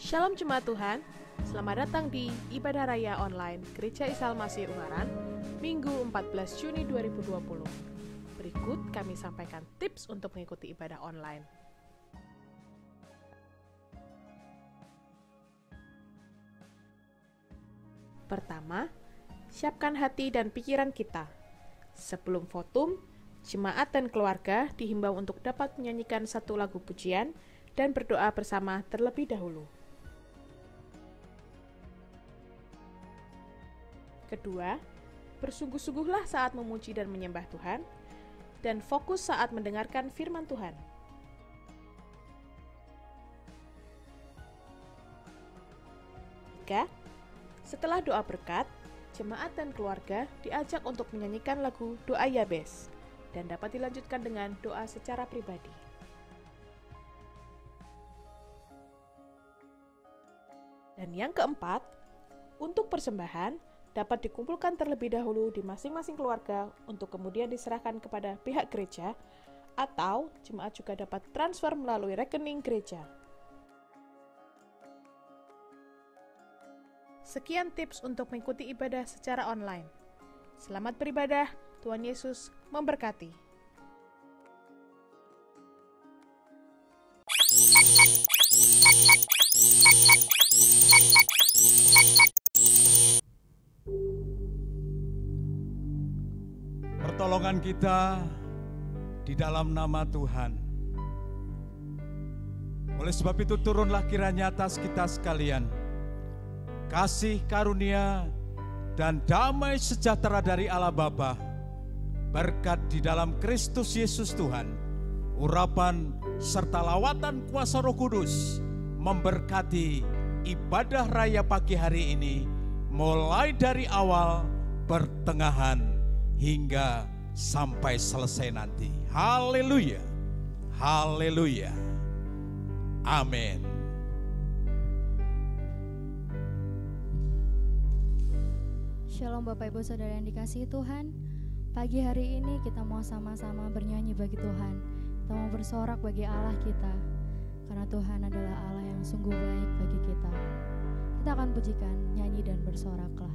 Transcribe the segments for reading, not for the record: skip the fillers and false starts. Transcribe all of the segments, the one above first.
Shalom Jemaat Tuhan, selamat datang di Ibadah Raya Online Gereja Isa Al-Masih Ungaran, Minggu 14 Juni 2020. Berikut kami sampaikan tips untuk mengikuti ibadah online. Pertama, siapkan hati dan pikiran kita. Sebelum votum, jemaat dan keluarga dihimbau untuk dapat menyanyikan satu lagu pujian dan berdoa bersama terlebih dahulu. Kedua, bersungguh-sungguhlah saat memuji dan menyembah Tuhan, dan fokus saat mendengarkan firman Tuhan. Tiga, setelah doa berkat, jemaat dan keluarga diajak untuk menyanyikan lagu Doa Yabes, dan dapat dilanjutkan dengan doa secara pribadi. Dan yang keempat, untuk persembahan, dapat dikumpulkan terlebih dahulu di masing-masing keluarga untuk kemudian diserahkan kepada pihak gereja, atau jemaat juga dapat transfer melalui rekening gereja. Sekian tips untuk mengikuti ibadah secara online. Selamat beribadah, Tuhan Yesus memberkati. Pertolongan kita di dalam nama Tuhan. Oleh sebab itu turunlah kiranya atas kita sekalian kasih karunia dan damai sejahtera dari Allah Bapa, berkat di dalam Kristus Yesus Tuhan, urapan serta lawatan kuasa Roh Kudus memberkati ibadah raya pagi hari ini, mulai dari awal, pertengahan, hingga sampai selesai nanti. Haleluya, haleluya, amin. Shalom Bapak Ibu Saudara yang dikasihi Tuhan. Pagi hari ini kita mau sama-sama bernyanyi bagi Tuhan. Kita mau bersorak bagi Allah kita, karena Tuhan adalah Allah yang sungguh baik bagi kita. Kita akan pujikan, nyanyi dan bersoraklah.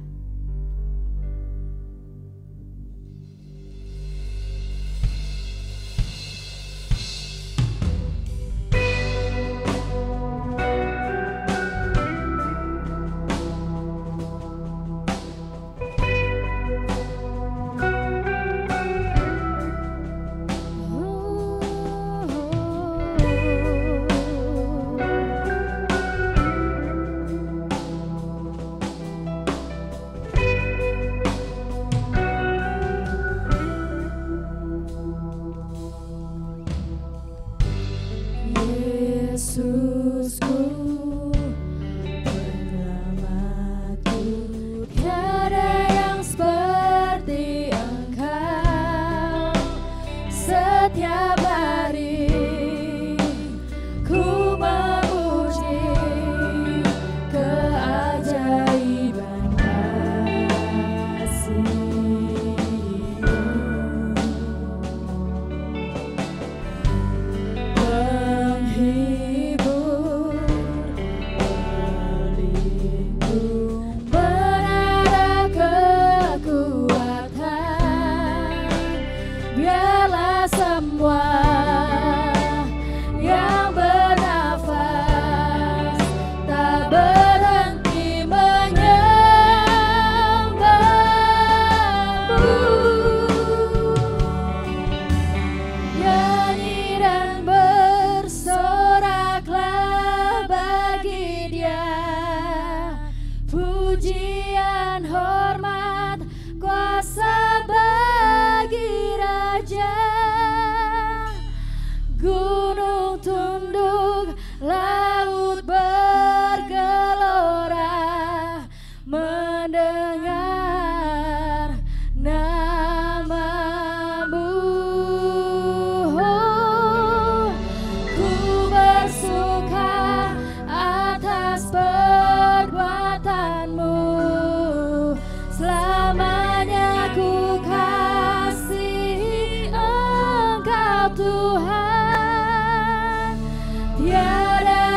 Tuhan, tiada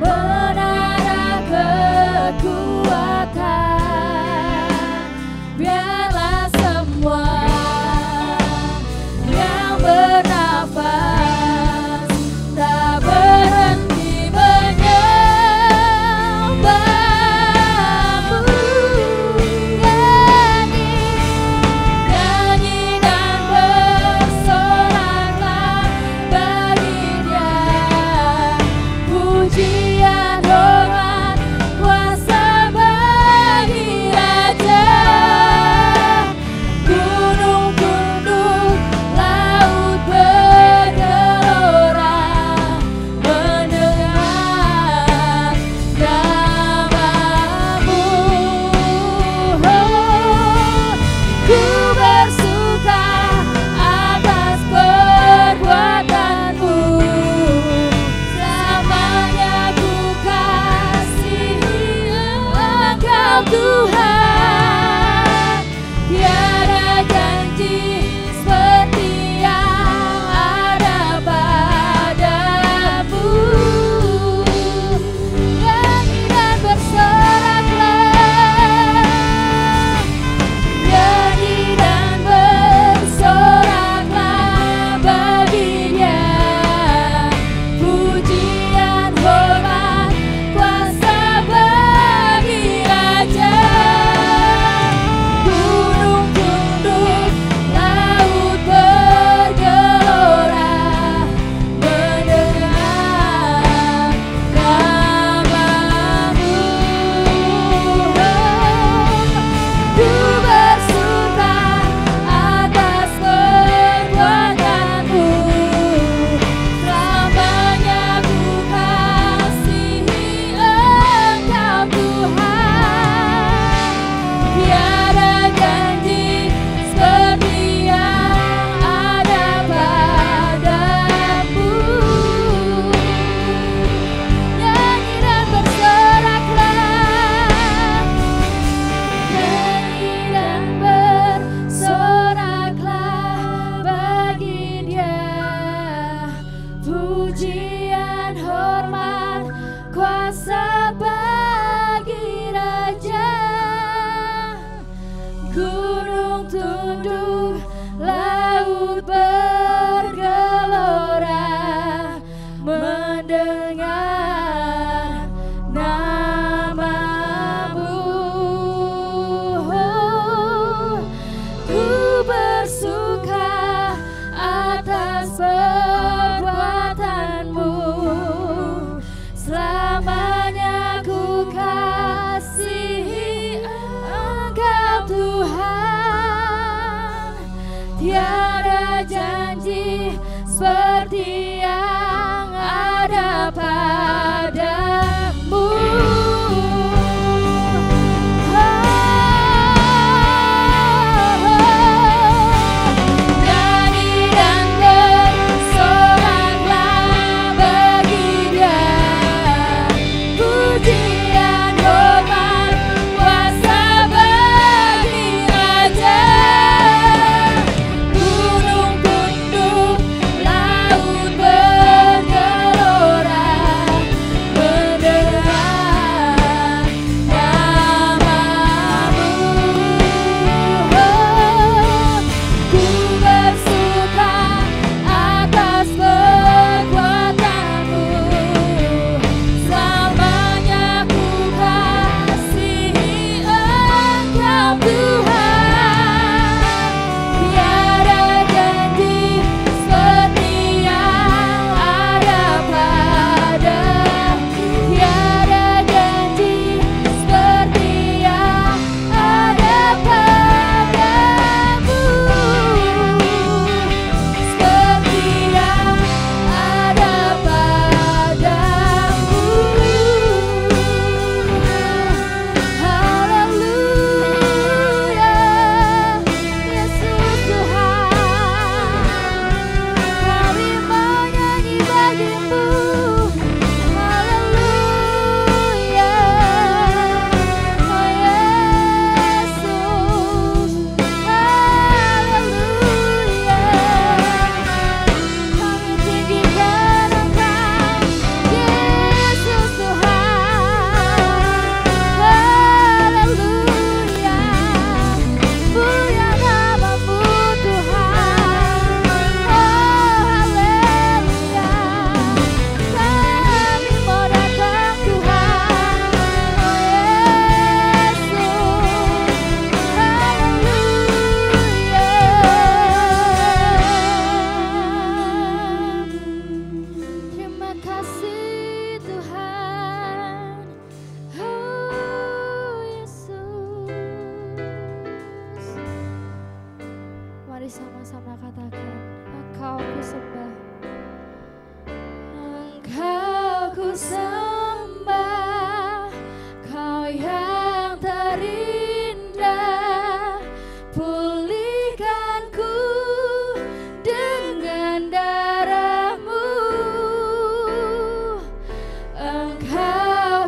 menara kekuatan. Biarlah semua yang bernafas tak berhenti menyembah-Mu. Nyanyi dan bersoraklah bagi Dia pujian.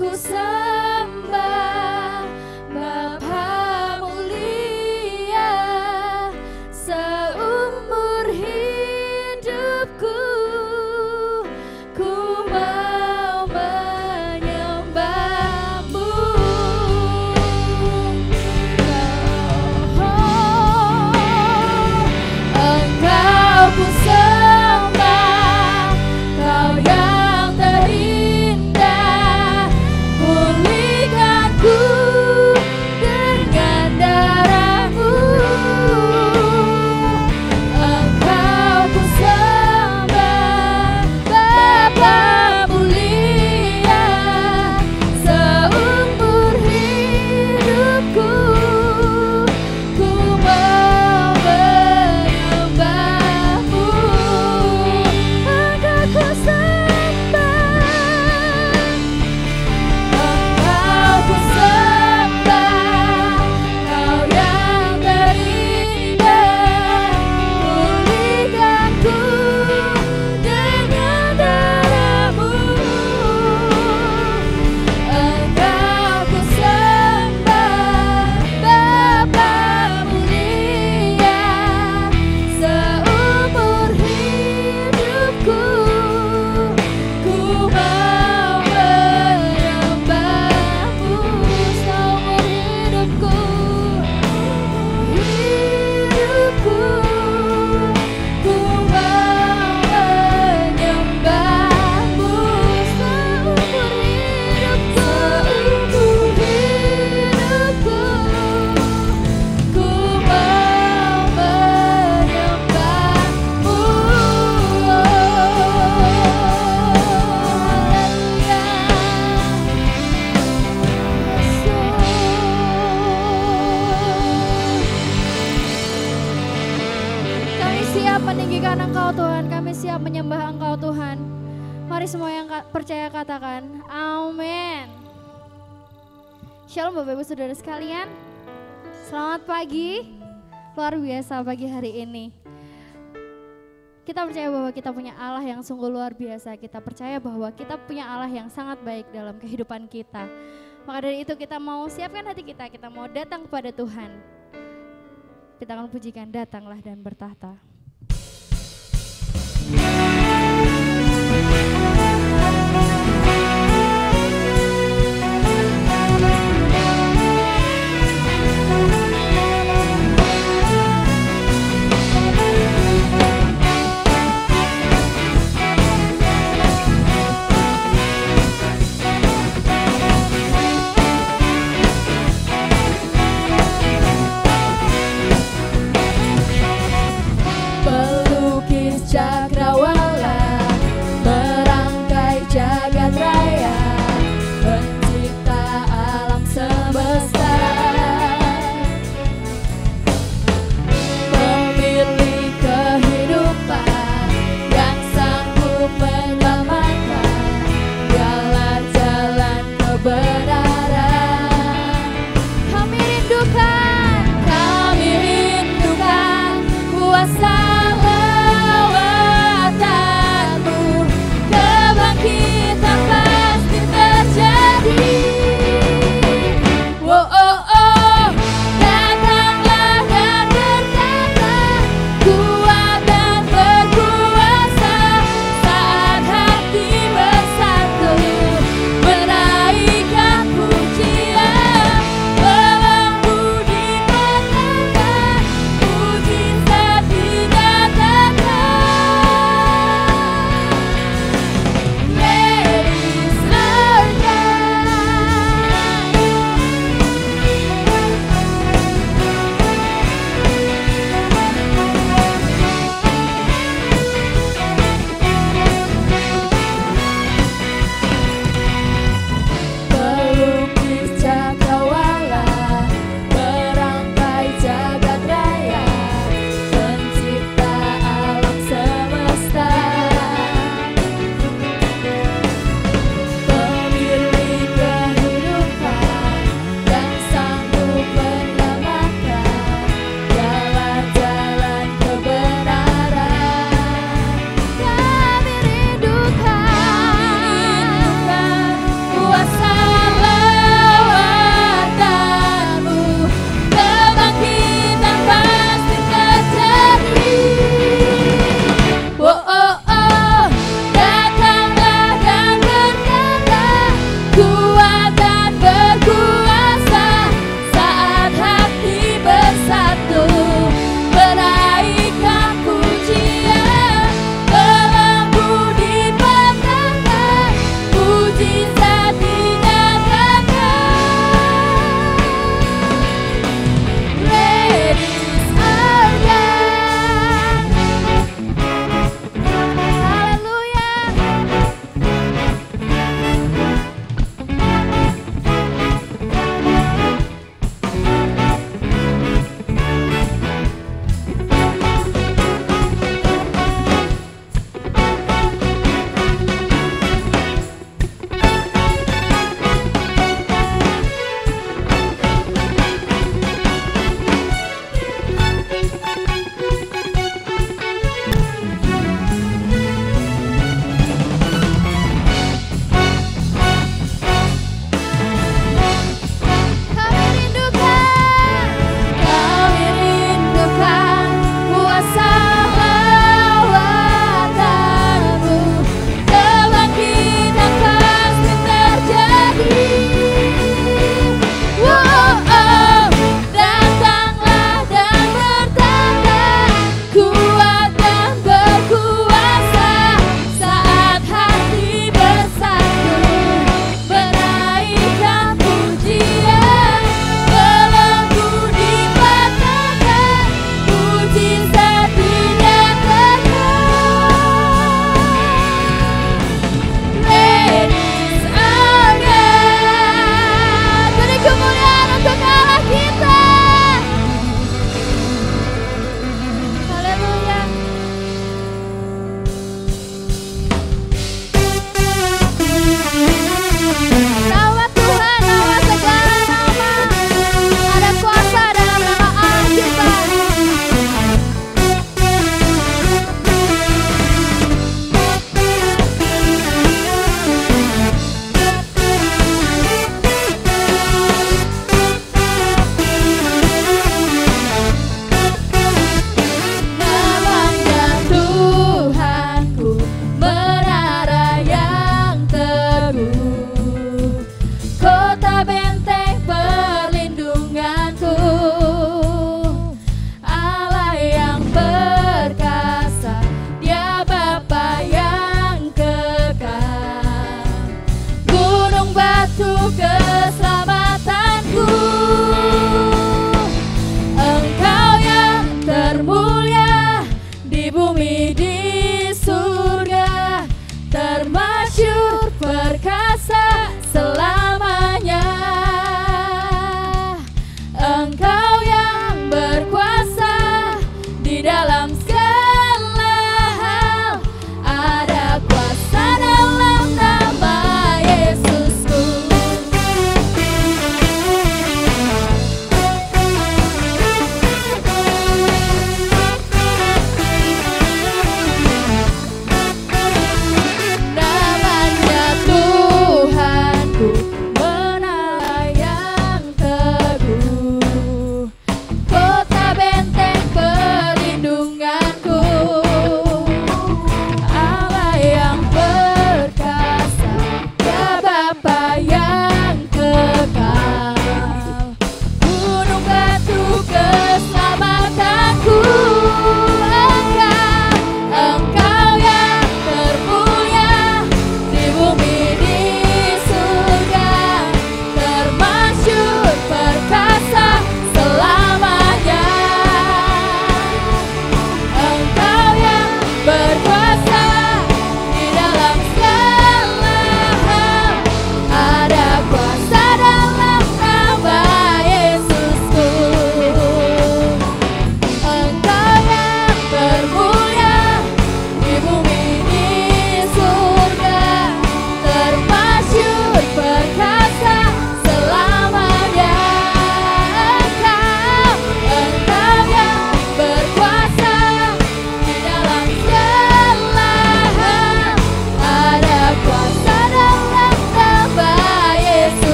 ku sembah Bapa mulia seumur hidupku. Ku mau menyembahmu. Engkau ku sembah, Kau yang terindah, pulihkanku dengan darah-Mu. Engkau ku sembah, Bapa mulia seumur hidupku. Ku mau menyembahmu. Engkau ku sembah, Engkau ku sembah, Kau yang terindah, pulihkanku dengan darah-Mu. Engkau ku sembah, Bapa mulia seumur hidupku. Ku mau menyembahmu seumur hidupku. Ku mau menyembahmu seumur hidupku. Ku mau menyembahmu. Kami siap meninggikan Engkau Tuhan, kami siap menyembah Engkau Tuhan. Mari semua yang percaya katakan amin. Shalom Bapak Ibu Saudara sekalian. Selamat pagi. Luar biasa pagi hari ini. Kita percaya bahwa kita punya Allah yang sungguh luar biasa. Kita percaya bahwa kita punya Allah yang sangat baik dalam kehidupan kita. Maka dari itu kita mau siapkan hati kita mau datang kepada Tuhan. Kita akan pujikan datanglah dan bertahta. Pelukis cakrawala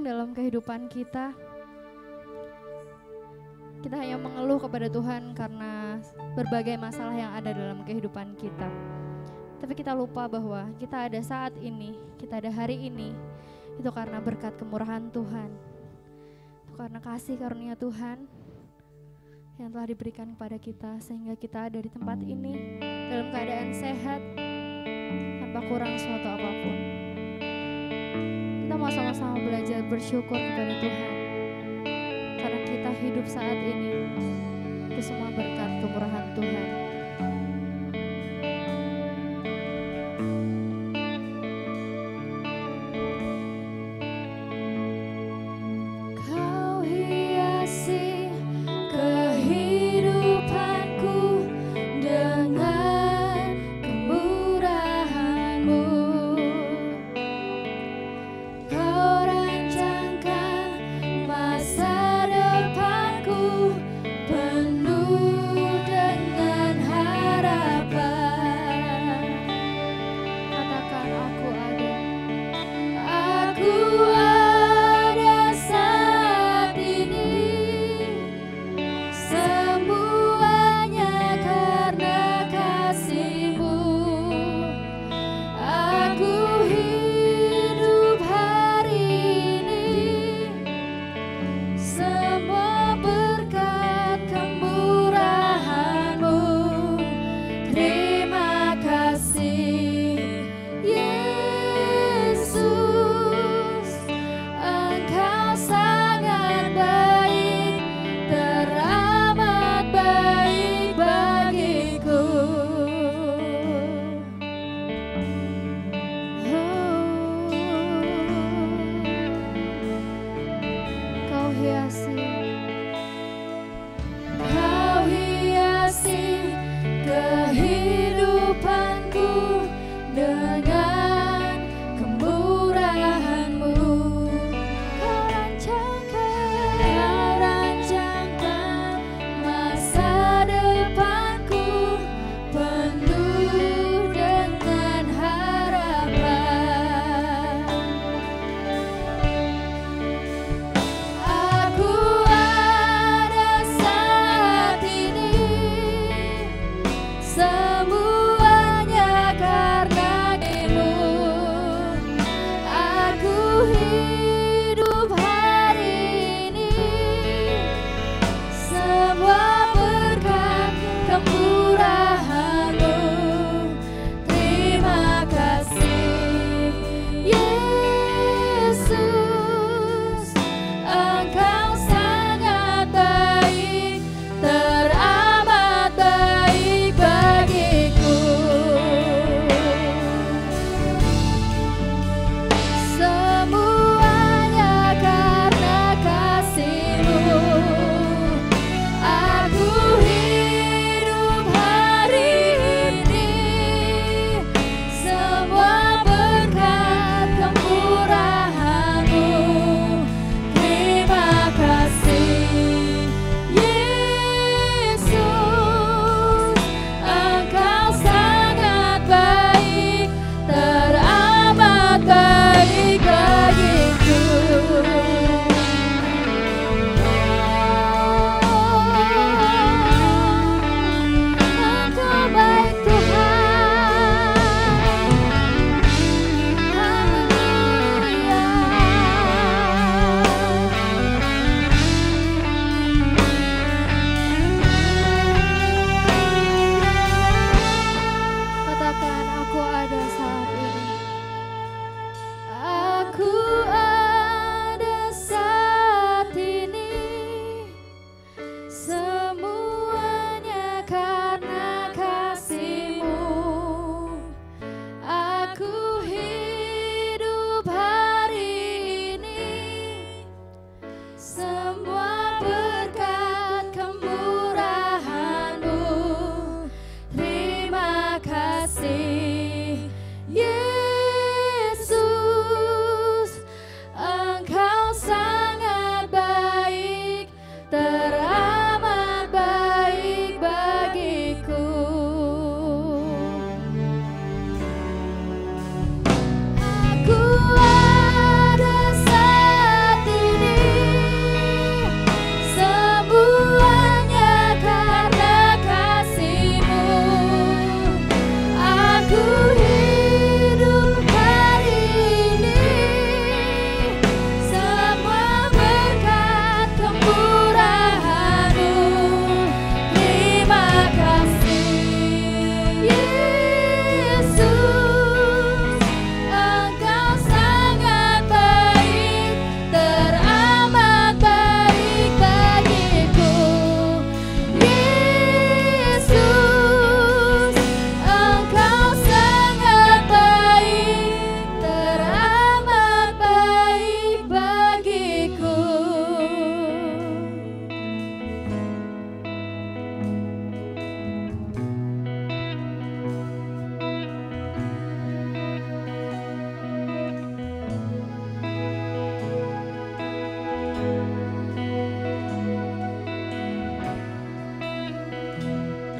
dalam kehidupan kita. Kita hanya mengeluh kepada Tuhan karena berbagai masalah yang ada dalam kehidupan kita. Tapi kita lupa bahwa kita ada saat ini, kita ada hari ini, itu karena berkat kemurahan Tuhan. Itu karena kasih karunia Tuhan yang telah diberikan kepada kita, sehingga kita ada di tempat ini dalam keadaan sehat, tanpa kurang suatu apapun. Kita mau sama-sama belajar bersyukur kepada Tuhan, karena kita hidup saat ini, itu semua berkat kemurahan Tuhan. Kau hiasi kehidupanku dengan kemurahan-Mu. Kau rancangkan masa depanku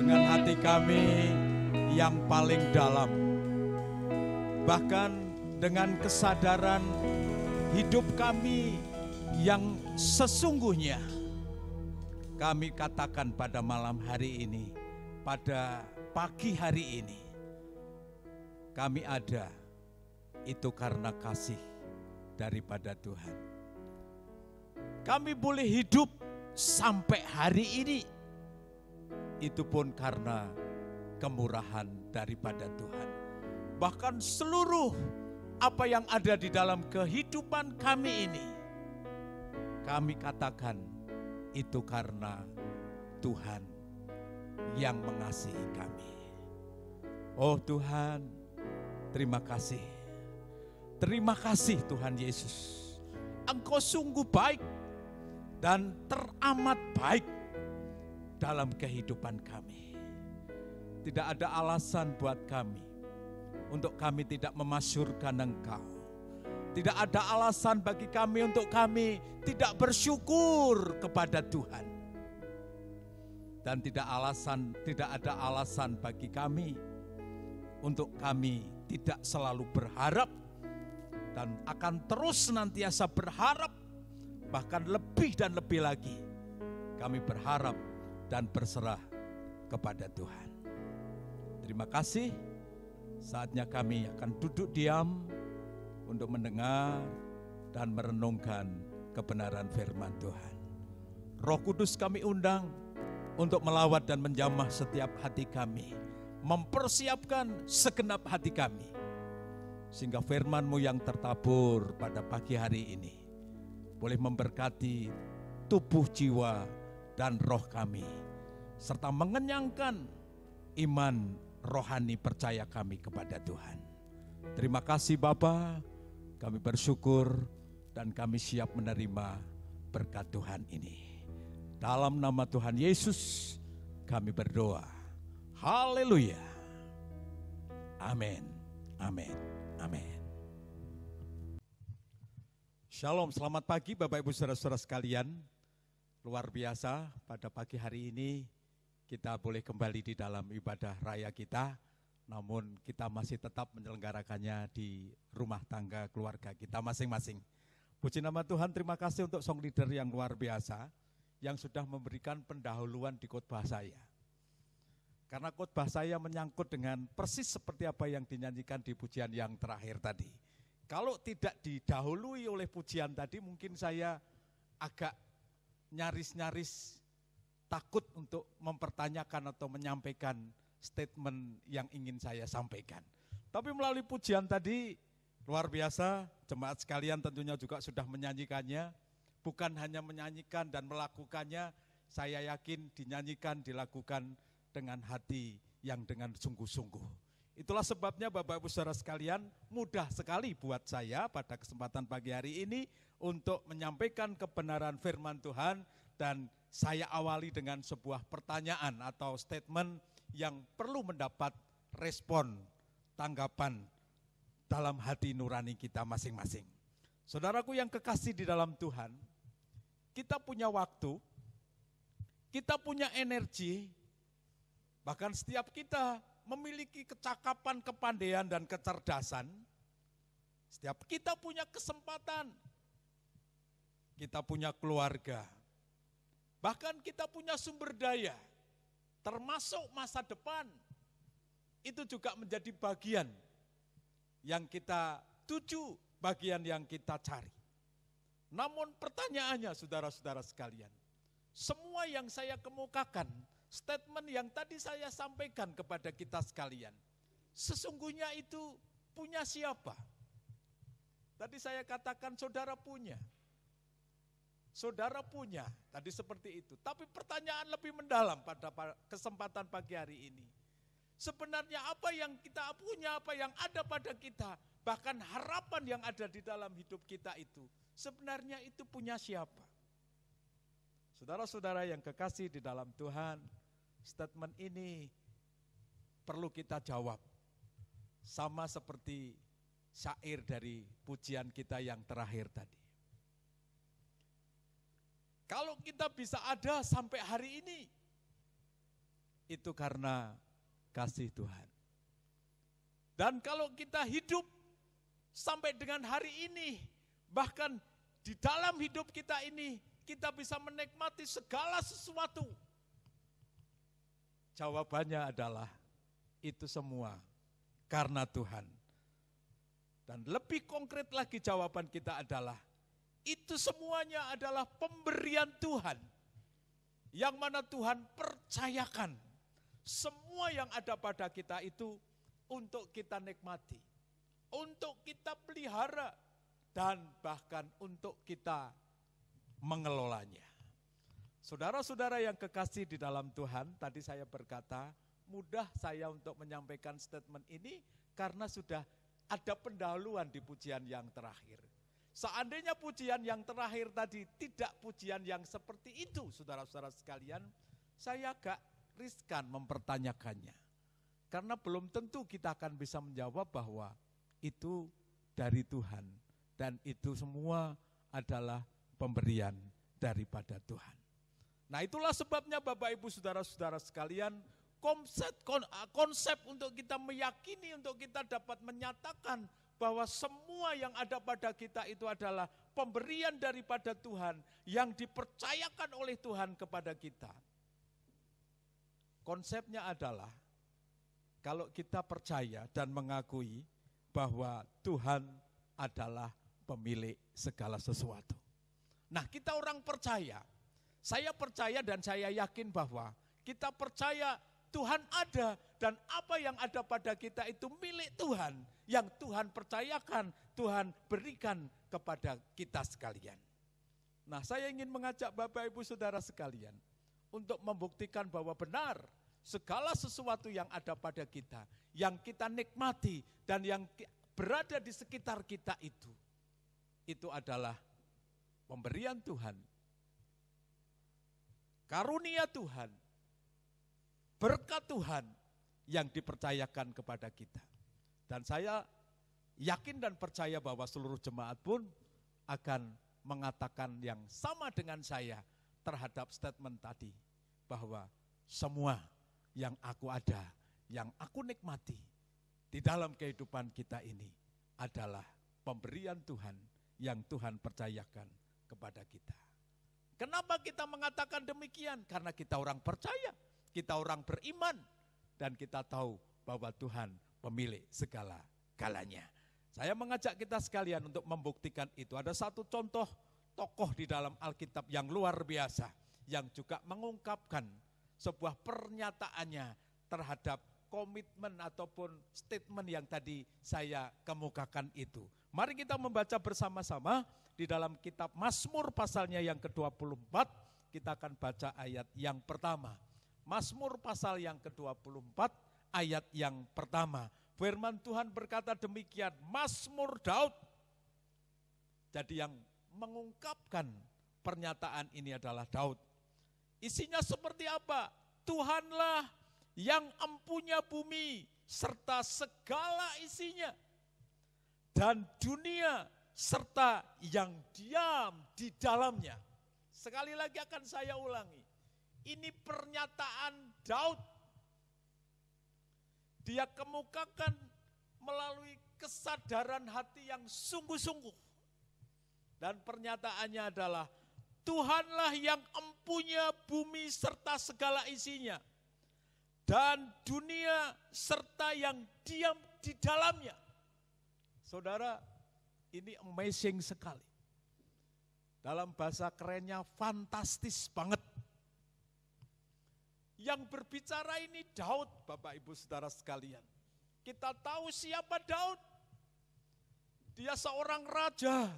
dengan hati kami yang paling dalam. Bahkan dengan kesadaran hidup kami yang sesungguhnya, kami katakan pada malam hari ini, pada pagi hari ini, kami ada itu karena kasih daripada Tuhan. Kami boleh hidup sampai hari ini, itu pun karena kemurahan daripada Tuhan. Bahkan seluruh apa yang ada di dalam kehidupan kami ini, kami katakan itu karena Tuhan yang mengasihi kami. Oh Tuhan, terima kasih. Terima kasih Tuhan Yesus. Engkau sungguh baik dan teramat baik dalam kehidupan kami. Tidak ada alasan buat kami untuk kami tidak memasyurkan Engkau. Tidak ada alasan bagi kami untuk kami tidak bersyukur kepada Tuhan. Dan tidak ada alasan bagi kami untuk kami tidak selalu berharap dan akan terus senantiasa berharap, bahkan lebih dan lebih lagi kami berharap dan berserah kepada Tuhan. Terima kasih. Saatnya kami akan duduk diam untuk mendengar dan merenungkan kebenaran firman Tuhan. Roh Kudus kami undang untuk melawat dan menjamah setiap hati kami, mempersiapkan segenap hati kami, sehingga firman-Mu yang tertabur pada pagi hari ini boleh memberkati tubuh, jiwa, dan roh kami, serta mengenyangkan iman rohani percaya kami kepada Tuhan. Terima kasih Bapa, kami bersyukur dan kami siap menerima berkat Tuhan ini. Dalam nama Tuhan Yesus kami berdoa. Haleluya. Amin. Amin. Amin. Shalom, selamat pagi Bapak Ibu Saudara-saudara sekalian. Luar biasa pada pagi hari ini kita boleh kembali di dalam ibadah raya kita, namun kita masih tetap menyelenggarakannya di rumah tangga keluarga kita masing-masing. Puji nama Tuhan, terima kasih untuk song leader yang luar biasa yang sudah memberikan pendahuluan di khotbah saya. Karena khotbah saya menyangkut dengan persis seperti apa yang dinyanyikan di pujian yang terakhir tadi. Kalau tidak didahului oleh pujian tadi, mungkin saya agak nyaris-nyaris takut untuk mempertanyakan atau menyampaikan statement yang ingin saya sampaikan. Tapi melalui pujian tadi, luar biasa, jemaat sekalian tentunya juga sudah menyanyikannya. Bukan hanya menyanyikan dan melakukannya, saya yakin dinyanyikan, dilakukan dengan hati yang dengan sungguh-sungguh. Itulah sebabnya Bapak Ibu Saudara sekalian, mudah sekali buat saya pada kesempatan pagi hari ini untuk menyampaikan kebenaran firman Tuhan, dan saya awali dengan sebuah pertanyaan atau statement yang perlu mendapat respon, tanggapan dalam hati nurani kita masing-masing. Saudaraku yang kekasih di dalam Tuhan, kita punya waktu, kita punya energi, bahkan setiap kita memiliki kecakapan, kepandaian, dan kecerdasan. Setiap kita punya kesempatan, kita punya keluarga, bahkan kita punya sumber daya, termasuk masa depan. Itu juga menjadi bagian yang kita tuju, bagian yang kita cari. Namun pertanyaannya saudara-saudara sekalian, semua yang saya kemukakan, statement yang tadi saya sampaikan kepada kita sekalian, sesungguhnya itu punya siapa? Tadi saya katakan saudara punya. Saudara punya, tadi seperti itu. Tapi pertanyaan lebih mendalam pada kesempatan pagi hari ini. Sebenarnya apa yang kita punya, apa yang ada pada kita, bahkan harapan yang ada di dalam hidup kita itu, sebenarnya itu punya siapa? Saudara-saudara yang kekasih di dalam Tuhan, statement ini perlu kita jawab. Sama seperti syair dari pujian kita yang terakhir tadi. Kalau kita bisa ada sampai hari ini, itu karena kasih Tuhan. Dan kalau kita hidup sampai dengan hari ini, bahkan di dalam hidup kita ini, kita bisa menikmati segala sesuatu. Jawabannya adalah itu semua karena Tuhan. Dan lebih konkret lagi jawaban kita adalah itu semuanya adalah pemberian Tuhan. Yang mana Tuhan percayakan semua yang ada pada kita itu untuk kita nikmati, untuk kita pelihara, dan bahkan untuk kita mengelolanya. Saudara-saudara yang kekasih di dalam Tuhan, tadi saya berkata, mudah saya untuk menyampaikan statement ini karena sudah ada pendahuluan di pujian yang terakhir. Seandainya pujian yang terakhir tadi tidak pujian yang seperti itu, saudara-saudara sekalian, saya agak riskan mempertanyakannya. Karena belum tentu kita akan bisa menjawab bahwa itu dari Tuhan. Dan itu semua adalah pemberian daripada Tuhan. Nah itulah sebabnya Bapak Ibu Saudara-saudara sekalian, konsep untuk kita meyakini, untuk kita dapat menyatakan bahwa semua yang ada pada kita itu adalah pemberian daripada Tuhan yang dipercayakan oleh Tuhan kepada kita. Konsepnya adalah kalau kita percaya dan mengakui bahwa Tuhan adalah pemilik segala sesuatu. Nah kita orang percaya, saya percaya dan saya yakin bahwa kita percaya Tuhan ada dan apa yang ada pada kita itu milik Tuhan. Yang Tuhan percayakan, Tuhan berikan kepada kita sekalian. Nah saya ingin mengajak Bapak Ibu Saudara sekalian untuk membuktikan bahwa benar segala sesuatu yang ada pada kita, yang kita nikmati dan yang berada di sekitar kita itu adalah pemberian Tuhan, karunia Tuhan, berkat Tuhan yang dipercayakan kepada kita. Dan saya yakin dan percaya bahwa seluruh jemaat pun akan mengatakan yang sama dengan saya terhadap statement tadi, bahwa semua yang aku ada, yang aku nikmati di dalam kehidupan kita ini adalah pemberian Tuhan yang Tuhan percayakan kepada kita. Kenapa kita mengatakan demikian? Karena kita orang percaya, kita orang beriman, dan kita tahu bahwa Tuhan pemilik segala galanya. Saya mengajak kita sekalian untuk membuktikan itu. Ada satu contoh tokoh di dalam Alkitab yang luar biasa, yang juga mengungkapkan sebuah pernyataannya terhadap komitmen ataupun statement yang tadi saya kemukakan itu. Mari kita membaca bersama-sama di dalam kitab Mazmur pasalnya yang ke-24, kita akan baca ayat yang pertama. Mazmur pasal yang ke-24, ayat yang pertama. Firman Tuhan berkata demikian, Mazmur Daud. Jadi yang mengungkapkan pernyataan ini adalah Daud. Isinya seperti apa? Tuhanlah yang empunya bumi serta segala isinya, dan dunia serta yang diam di dalamnya. Sekali lagi akan saya ulangi. Ini pernyataan Daud. Dia kemukakan melalui kesadaran hati yang sungguh-sungguh. Dan pernyataannya adalah, Tuhanlah yang empunya bumi serta segala isinya, dan dunia serta yang diam di dalamnya. Saudara, ini amazing sekali. Dalam bahasa kerennya fantastis banget. Yang berbicara ini Daud, Bapak Ibu Saudara sekalian. Kita tahu siapa Daud. Dia seorang raja.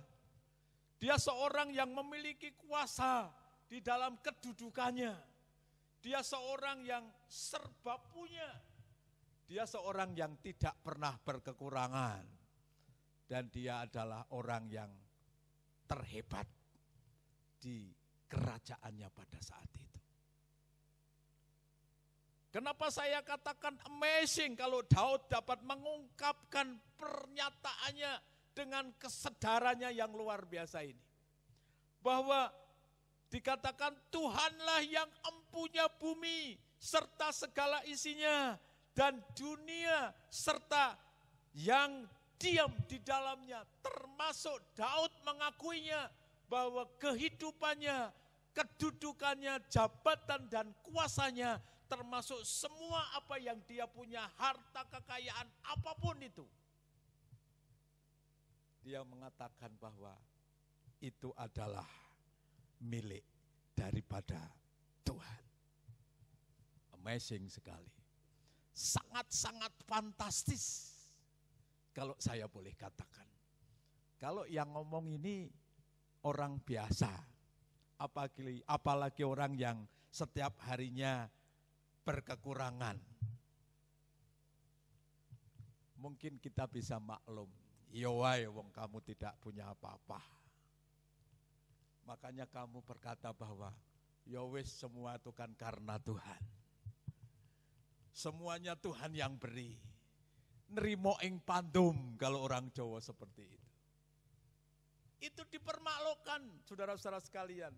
Dia seorang yang memiliki kuasa di dalam kedudukannya. Dia seorang yang serba punya. Dia seorang yang tidak pernah berkekurangan. Dan dia adalah orang yang terhebat di kerajaannya pada saat itu. Kenapa saya katakan amazing kalau Daud dapat mengungkapkan pernyataannya dengan kesadarannya yang luar biasa ini. Bahwa dikatakan Tuhanlah yang empunya bumi serta segala isinya, dan dunia serta yang diam di dalamnya, termasuk Daud mengakuinya bahwa kehidupannya, kedudukannya, jabatan dan kuasanya, termasuk semua apa yang dia punya, harta kekayaan apapun itu. Dia mengatakan bahwa itu adalah milik daripada Tuhan. Amazing sekali. Sangat-sangat fantastis. Kalau saya boleh katakan. Kalau yang ngomong ini orang biasa. Apalagi orang yang setiap harinya berkekurangan. Mungkin kita bisa maklum. Yo wae wong kamu tidak punya apa-apa. Makanya kamu berkata bahwa ya wis semua itu kan karena Tuhan. Semuanya Tuhan yang beri. Nerimo ing pandum kalau orang Jawa seperti itu. Itu dipermaklukkan saudara-saudara sekalian.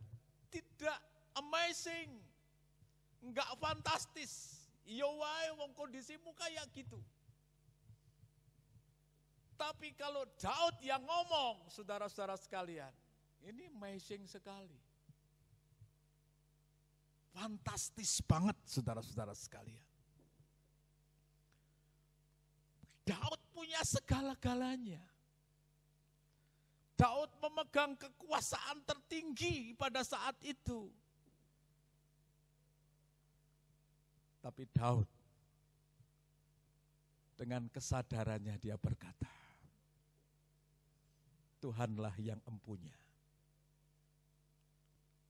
Tidak amazing. Enggak fantastis. Ya wae wong kondisimu kayak gitu. Tapi kalau Daud yang ngomong, saudara-saudara sekalian, ini amazing sekali. Fantastis banget saudara-saudara sekalian. Daud punya segala-galanya. Daud memegang kekuasaan tertinggi pada saat itu. Tapi Daud dengan kesadarannya dia berkata, Tuhanlah yang empunya.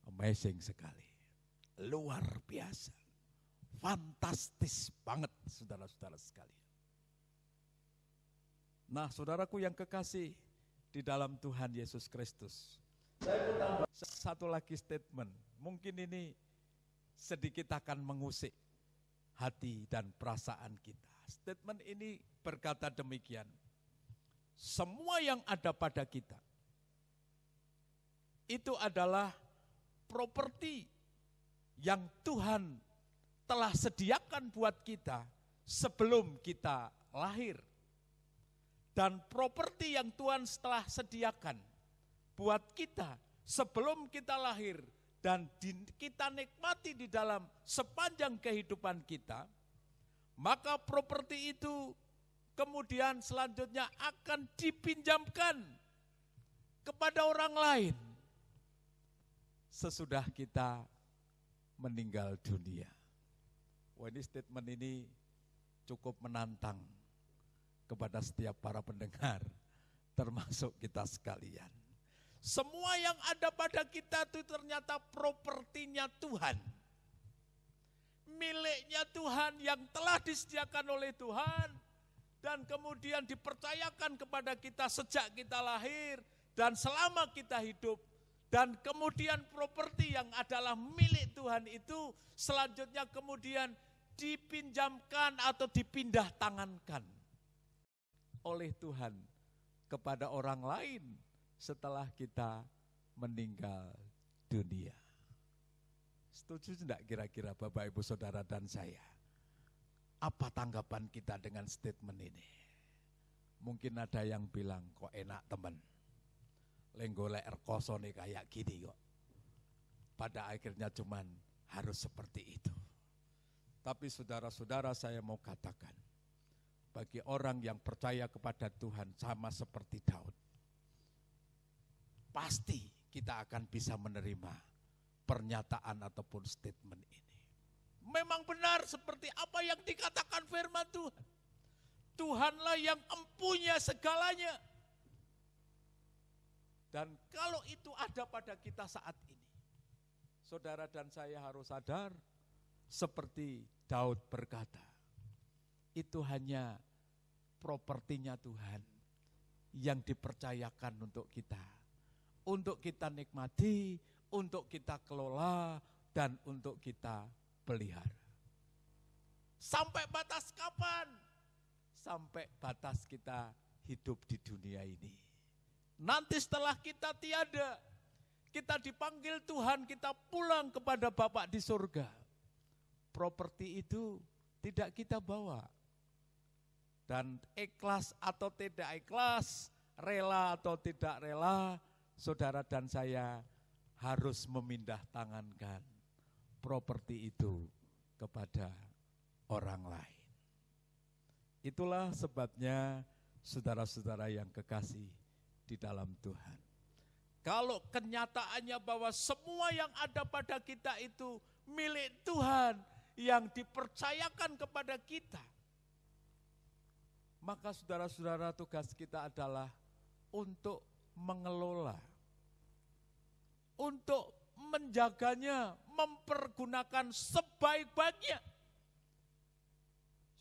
Amazing sekali. Luar biasa. Fantastis banget saudara-saudara sekalian. Nah saudaraku yang kekasih di dalam Tuhan Yesus Kristus. Saya tambah satu lagi statement. Mungkin ini sedikit akan mengusik hati dan perasaan kita. Statement ini berkata demikian. Semua yang ada pada kita itu adalah properti yang Tuhan telah sediakan buat kita sebelum kita lahir. Dan properti yang Tuhan telah sediakan buat kita sebelum kita lahir dan kita nikmati di dalam sepanjang kehidupan kita, maka properti itu kemudian selanjutnya akan dipinjamkan kepada orang lain sesudah kita meninggal dunia. Wah, ini statement ini cukup menantang kepada setiap para pendengar, termasuk kita sekalian. Semua yang ada pada kita itu ternyata propertinya Tuhan. Miliknya Tuhan yang telah disediakan oleh Tuhan. Dan kemudian dipercayakan kepada kita sejak kita lahir dan selama kita hidup. Dan kemudian properti yang adalah milik Tuhan itu selanjutnya kemudian dipinjamkan atau dipindah tangankan oleh Tuhan kepada orang lain setelah kita meninggal dunia. Setuju tidak kira-kira Bapak Ibu Saudara dan saya? Apa tanggapan kita dengan statement ini? Mungkin ada yang bilang, kok enak teman. Lenggolek rekoso nih kayak gini kok. Pada akhirnya cuman harus seperti itu. Tapi saudara-saudara saya mau katakan, bagi orang yang percaya kepada Tuhan sama seperti Daud, pasti kita akan bisa menerima pernyataan ataupun statement ini. Memang benar seperti apa yang dikatakan firman Tuhan. Tuhanlah yang empunya segalanya. Dan kalau itu ada pada kita saat ini, saudara dan saya harus sadar, seperti Daud berkata, itu hanya propertinya Tuhan yang dipercayakan untuk kita nikmati, untuk kita kelola, dan untuk kita pelihara. Sampai batas kapan? Sampai batas kita hidup di dunia ini. Nanti setelah kita tiada, kita dipanggil Tuhan, kita pulang kepada Bapa di surga. properti itu tidak kita bawa. Dan ikhlas atau tidak ikhlas, rela atau tidak rela, saudara dan saya harus memindah tangankan properti itu kepada orang lain. Itulah sebabnya saudara-saudara yang kekasih di dalam Tuhan. Kalau kenyataannya bahwa semua yang ada pada kita itu milik Tuhan yang dipercayakan kepada kita, maka saudara-saudara tugas kita adalah untuk mengelola, untuk menjaganya, mempergunakan sebaik-baiknya.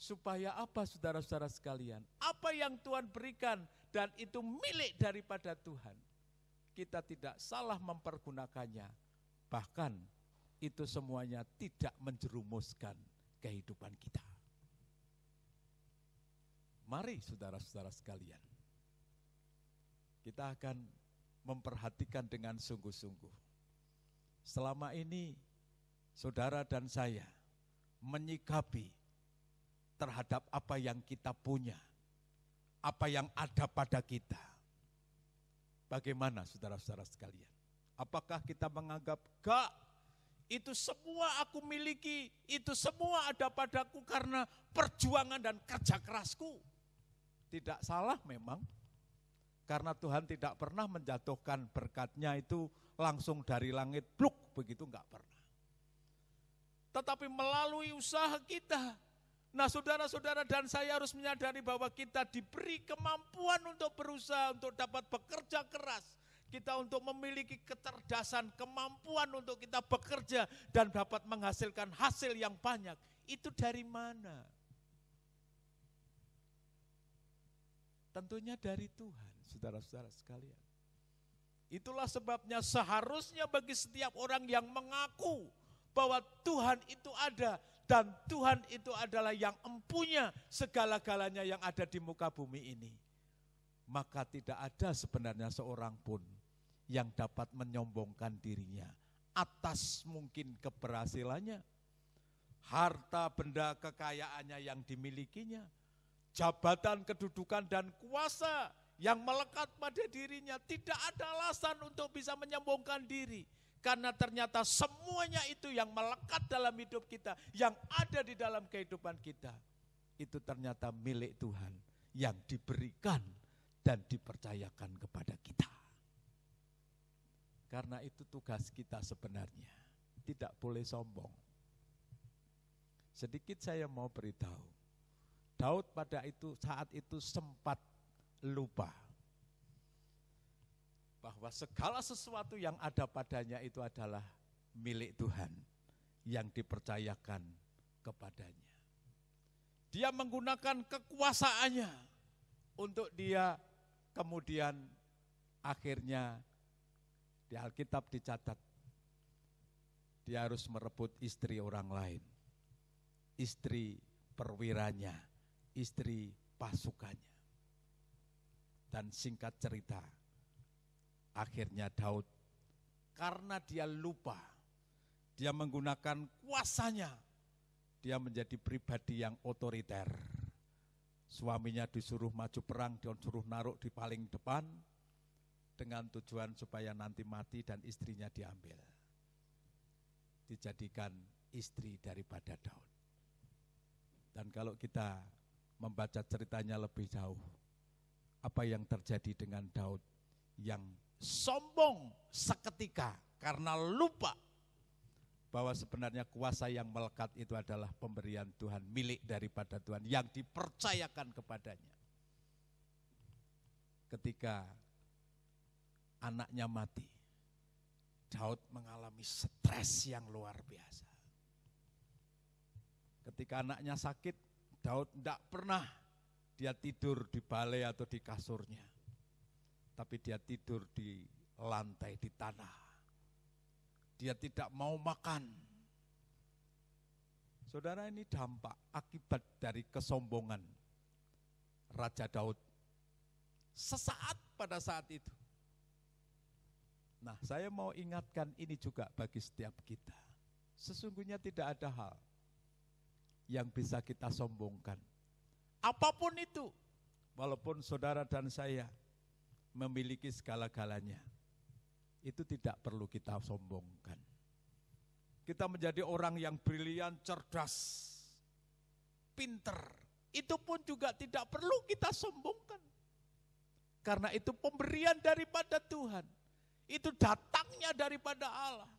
Supaya apa saudara-saudara sekalian? Apa yang Tuhan berikan dan itu milik daripada Tuhan, kita tidak salah mempergunakannya. Bahkan itu semuanya tidak menjerumuskan kehidupan kita. Mari saudara-saudara sekalian, kita akan memperhatikan dengan sungguh-sungguh. Selama ini saudara dan saya menyikapi terhadap apa yang kita punya, apa yang ada pada kita. Bagaimana saudara-saudara sekalian? Apakah kita menganggap, "Gak, itu semua aku miliki, itu semua ada padaku karena perjuangan dan kerja kerasku"? Tidak salah memang, karena Tuhan tidak pernah menjatuhkan berkatnya itu langsung dari langit, bluk, begitu enggak pernah. Tetapi melalui usaha kita. Nah saudara-saudara dan saya harus menyadari bahwa kita diberi kemampuan untuk berusaha, untuk dapat bekerja keras. Kita untuk memiliki kecerdasan, kemampuan untuk kita bekerja dan dapat menghasilkan hasil yang banyak. Itu dari mana? Tentunya dari Tuhan, saudara-saudara sekalian. Itulah sebabnya seharusnya bagi setiap orang yang mengaku bahwa Tuhan itu ada dan Tuhan itu adalah yang empunya segala-galanya yang ada di muka bumi ini, maka tidak ada sebenarnya seorang pun yang dapat menyombongkan dirinya atas mungkin keberhasilannya, harta benda kekayaannya yang dimilikinya, jabatan, kedudukan, dan kuasa yang melekat pada dirinya. Tidak ada alasan untuk bisa menyombongkan diri. Karena ternyata semuanya itu yang melekat dalam hidup kita, yang ada di dalam kehidupan kita, itu ternyata milik Tuhan yang diberikan dan dipercayakan kepada kita. Karena itu tugas kita sebenarnya, tidak boleh sombong. Sedikit saya mau beritahu, Daud pada saat itu sempat lupa bahwa segala sesuatu yang ada padanya itu adalah milik Tuhan yang dipercayakan kepadanya. Dia menggunakan kekuasaannya untuk dia kemudian akhirnya di Alkitab dicatat dia harus merebut istri orang lain, istri perwiranya, istri pasukannya. Dan singkat cerita, akhirnya Daud karena dia lupa, dia menggunakan kuasanya, dia menjadi pribadi yang otoriter. Suaminya disuruh maju perang, disuruh naruh di paling depan dengan tujuan supaya nanti mati dan istrinya diambil. Dijadikan istri daripada Daud. Dan kalau kita membaca ceritanya lebih jauh, apa yang terjadi dengan Daud yang sombong seketika karena lupa bahwa sebenarnya kuasa yang melekat itu adalah pemberian Tuhan, milik daripada Tuhan yang dipercayakan kepadanya. Ketika anaknya mati, Daud mengalami stres yang luar biasa. Ketika anaknya sakit, Daud tidak pernah dia tidur di balai atau di kasurnya, tapi dia tidur di lantai, di tanah. Dia tidak mau makan. Saudara, ini dampak akibat dari kesombongan Raja Daud sesaat pada saat itu. Nah, saya mau ingatkan ini juga bagi setiap kita. Sesungguhnya tidak ada hal yang bisa kita sombongkan. Apapun itu, walaupun saudara dan saya memiliki segala-galanya, itu tidak perlu kita sombongkan. Kita menjadi orang yang brilian, cerdas, pinter, itu pun juga tidak perlu kita sombongkan. Karena itu pemberian daripada Tuhan, itu datangnya daripada Allah.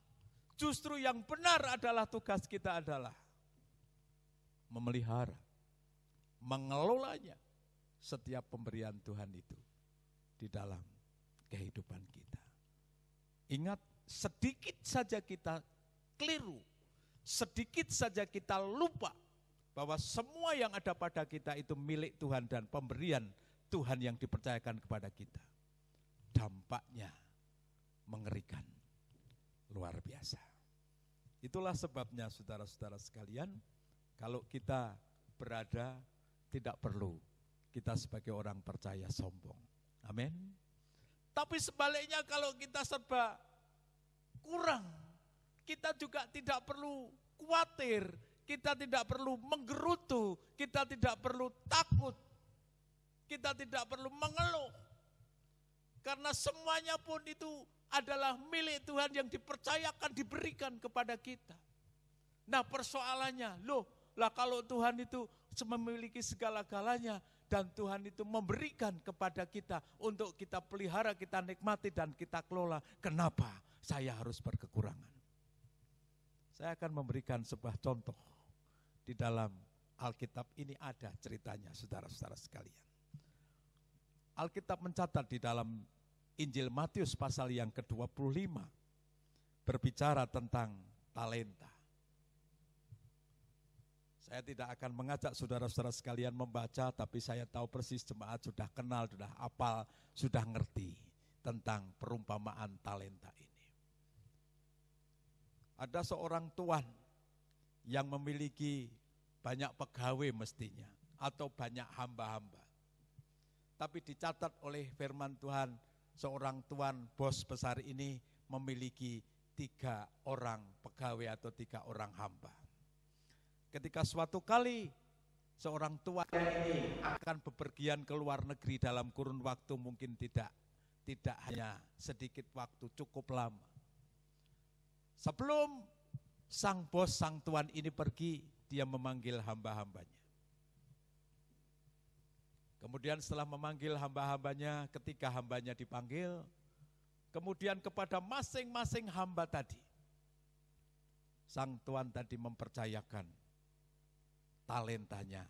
Justru yang benar adalah tugas kita adalah memelihara, mengelolanya setiap pemberian Tuhan itu di dalam kehidupan kita. Ingat, sedikit saja kita keliru, sedikit saja kita lupa bahwa semua yang ada pada kita itu milik Tuhan dan pemberian Tuhan yang dipercayakan kepada kita. Dampaknya mengerikan, luar biasa. Itulah sebabnya saudara-saudara sekalian, kalau kita berada, tidak perlu kita sebagai orang percaya sombong. Amin. Tapi sebaliknya kalau kita serba kurang, kita juga tidak perlu khawatir, kita tidak perlu menggerutu, kita tidak perlu takut, kita tidak perlu mengeluh. Karena semuanya pun itu adalah milik Tuhan yang dipercayakan, diberikan kepada kita. Nah persoalannya, kalau Tuhan itu memiliki segala-galanya dan Tuhan itu memberikan kepada kita untuk kita pelihara, kita nikmati dan kita kelola, kenapa saya harus berkekurangan? Saya akan memberikan sebuah contoh. Di dalam Alkitab ini ada ceritanya, saudara-saudara sekalian. Alkitab mencatat di dalam Injil Matius pasal yang ke-25 berbicara tentang talenta. Saya tidak akan mengajak saudara-saudara sekalian membaca, tapi saya tahu persis jemaat sudah kenal, sudah hafal, sudah ngerti tentang perumpamaan talenta ini. Ada seorang tuan yang memiliki banyak pegawai mestinya, atau banyak hamba-hamba. Tapi dicatat oleh firman Tuhan, seorang tuan bos besar ini memiliki 3 orang pegawai atau 3 orang hamba. Ketika suatu kali seorang tuan ini akan bepergian ke luar negeri dalam kurun waktu mungkin tidak hanya sedikit waktu, cukup lama. Sebelum sang bos, sang tuan ini pergi, dia memanggil hamba-hambanya. Kemudian setelah memanggil hamba-hambanya, ketika hambanya dipanggil, kemudian kepada masing-masing hamba tadi, sang tuan tadi mempercayakan talentanya,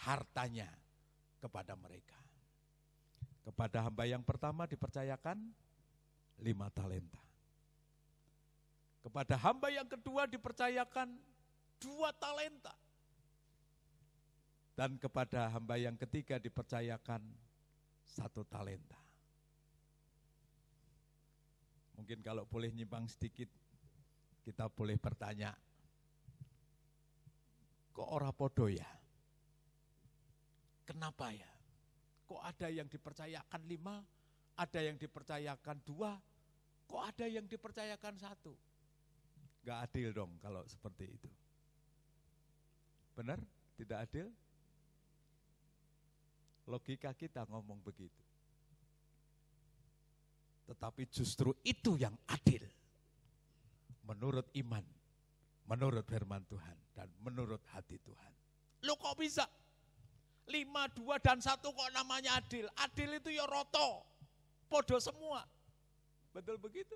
hartanya kepada mereka. Kepada hamba yang pertama dipercayakan 5 talenta. Kepada hamba yang kedua dipercayakan 2 talenta. Dan kepada hamba yang ketiga dipercayakan 1 talenta. Mungkin kalau boleh nyimpang sedikit, kita boleh bertanya, kok ora podo ya? Kenapa ya? Kok ada yang dipercayakan 5, ada yang dipercayakan 2, kok ada yang dipercayakan 1? Gak adil dong kalau seperti itu. Benar? Tidak adil? Logika kita ngomong begitu. Tetapi justru itu yang adil. Menurut iman, menurut firman Tuhan, dan menurut hati Tuhan. Loh kok bisa? 5, 2, dan 1 kok namanya adil? Adil itu ya roto, podo semua. Betul begitu?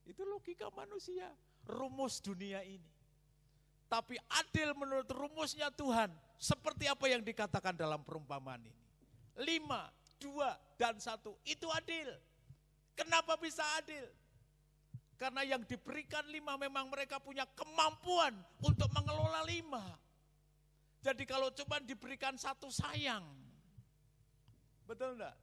Itu logika manusia, rumus dunia ini. Tapi adil menurut rumusnya Tuhan, seperti apa yang dikatakan dalam perumpamaan ini. 5, 2, dan 1, itu adil. Kenapa bisa adil? Karena yang diberikan 5 memang mereka punya kemampuan untuk mengelola 5. Jadi kalau cuma diberikan 1 sayang. Betul enggak?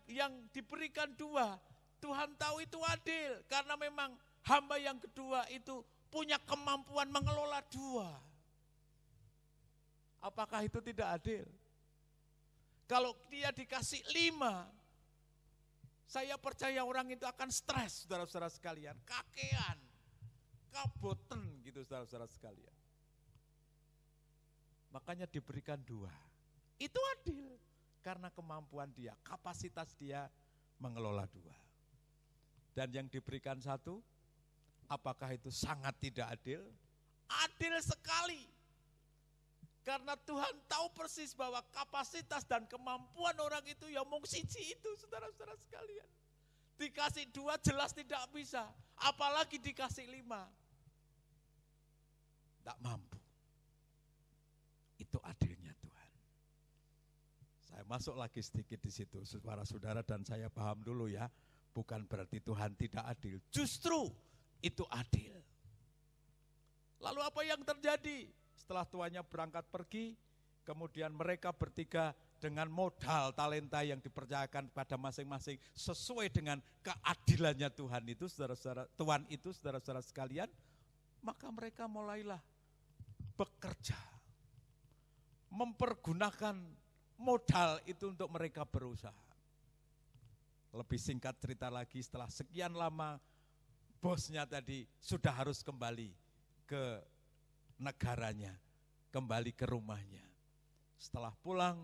Yang diberikan 2, Tuhan tahu itu adil, karena memang hamba yang kedua itu punya kemampuan mengelola 2. Apakah itu tidak adil? Kalau dia dikasih 5, saya percaya orang itu akan stres, saudara-saudara sekalian, kakean, kaboten gitu saudara-saudara sekalian. makanya diberikan 2. Itu adil, karena kemampuan dia, kapasitas dia mengelola 2. Dan yang diberikan 1, apakah itu sangat tidak adil? Adil sekali. Karena Tuhan tahu persis bahwa kapasitas dan kemampuan orang itu ya mung siji itu, saudara-saudara sekalian. Dikasih 2 jelas tidak bisa, apalagi dikasih 5. Tidak mampu. Itu adilnya Tuhan. Saya masuk lagi sedikit di situ, saudara-saudara, dan saya paham dulu ya. Bukan berarti Tuhan tidak adil, justru itu adil. Lalu apa yang terjadi? Setelah tuannya berangkat pergi, kemudian mereka bertiga dengan modal talenta yang dipercayakan pada masing-masing sesuai dengan keadilannya Tuhan itu, saudara-saudara, Tuhan itu, saudara-saudara sekalian, maka mereka mulailah bekerja, mempergunakan modal itu untuk mereka berusaha. Lebih singkat cerita lagi, setelah sekian lama bosnya tadi sudah harus kembali ke negaranya, kembali ke rumahnya. Setelah pulang,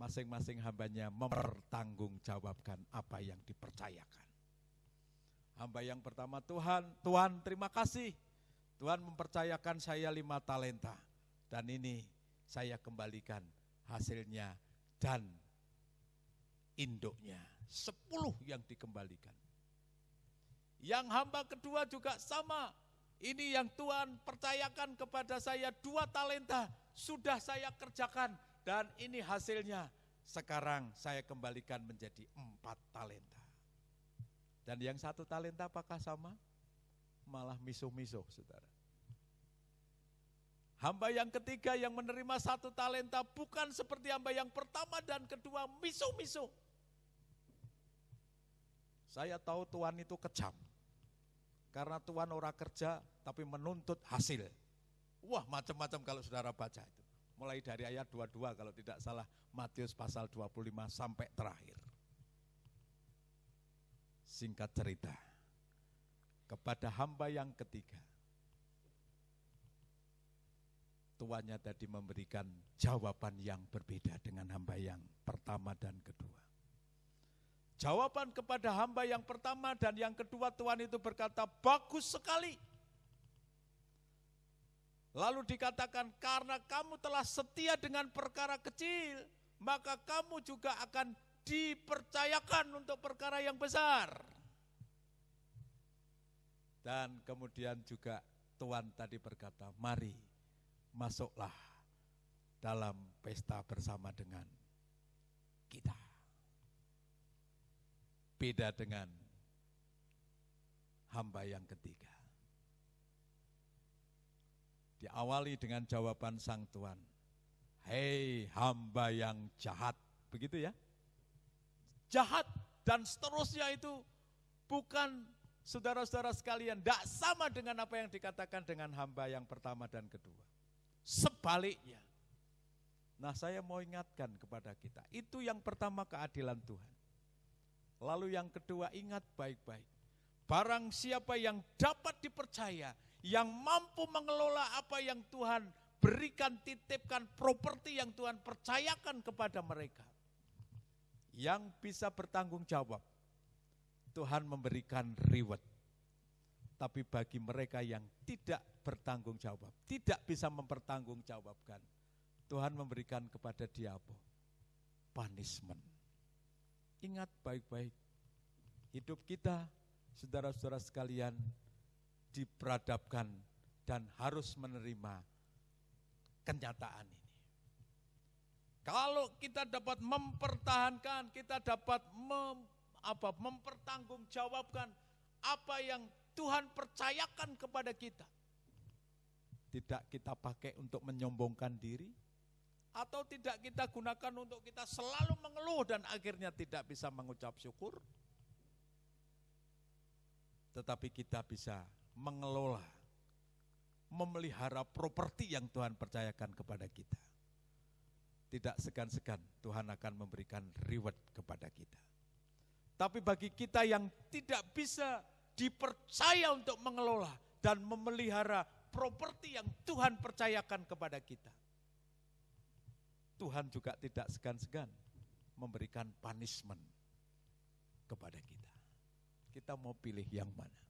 masing-masing hambanya mempertanggungjawabkan apa yang dipercayakan. Hamba yang pertama, Tuhan terima kasih. Tuhan mempercayakan saya 5 talenta. Dan ini saya kembalikan hasilnya dan induknya. 10 yang dikembalikan. Yang hamba kedua juga sama. Ini yang Tuhan percayakan kepada saya 2 talenta. Sudah saya kerjakan dan ini hasilnya. Sekarang saya kembalikan menjadi 4 talenta. Dan yang 1 talenta apakah sama? Malah misuh-misuh, saudara. Hamba yang ketiga yang menerima 1 talenta bukan seperti hamba yang pertama dan kedua misuh-misuh. Saya tahu Tuhan itu kejam. Karena Tuhan orang kerja tapi menuntut hasil. Wah, macam-macam kalau saudara baca itu. Mulai dari ayat 22 kalau tidak salah, Matius pasal 25 sampai terakhir. Singkat cerita, kepada hamba yang ketiga, tuannya tadi memberikan jawaban yang berbeda dengan hamba yang pertama dan kedua. Jawaban kepada hamba yang pertama dan yang kedua, Tuhan itu berkata, bagus sekali. Lalu dikatakan, karena kamu telah setia dengan perkara kecil, maka kamu juga akan dipercayakan untuk perkara yang besar. Dan kemudian juga Tuhan tadi berkata, mari masuklah dalam pesta bersama dengan kita. Beda dengan hamba yang ketiga. Diawali dengan jawaban sang Tuhan, hei hamba yang jahat, begitu ya. Jahat dan seterusnya itu bukan, saudara-saudara sekalian, tidak sama dengan apa yang dikatakan dengan hamba yang pertama dan kedua. Sebaliknya. Nah, saya mau ingatkan kepada kita, itu yang pertama keadilan Tuhan. Lalu yang kedua, ingat baik-baik. Barang siapa yang dapat dipercaya, yang mampu mengelola apa yang Tuhan berikan, titipkan, properti yang Tuhan percayakan kepada mereka, yang bisa bertanggung jawab, Tuhan memberikan reward. Tapi bagi mereka yang tidak bertanggung jawab, tidak bisa mempertanggungjawabkan, Tuhan memberikan kepada dia apa? Punishment. Ingat baik-baik, hidup kita, saudara-saudara sekalian, diperadabkan dan harus menerima kenyataan ini. Kalau kita dapat mempertahankan, kita dapat mempertanggungjawabkan apa yang Tuhan percayakan kepada kita. Tidak kita pakai untuk menyombongkan diri, atau tidak kita gunakan untuk kita selalu mengeluh dan akhirnya tidak bisa mengucap syukur. Tetapi kita bisa mengelola, memelihara properti yang Tuhan percayakan kepada kita. Tidak segan-segan Tuhan akan memberikan reward kepada kita. Tapi bagi kita yang tidak bisa dipercaya untuk mengelola dan memelihara properti yang Tuhan percayakan kepada kita, Tuhan juga tidak segan-segan memberikan punishment kepada kita. Kita mau pilih yang mana?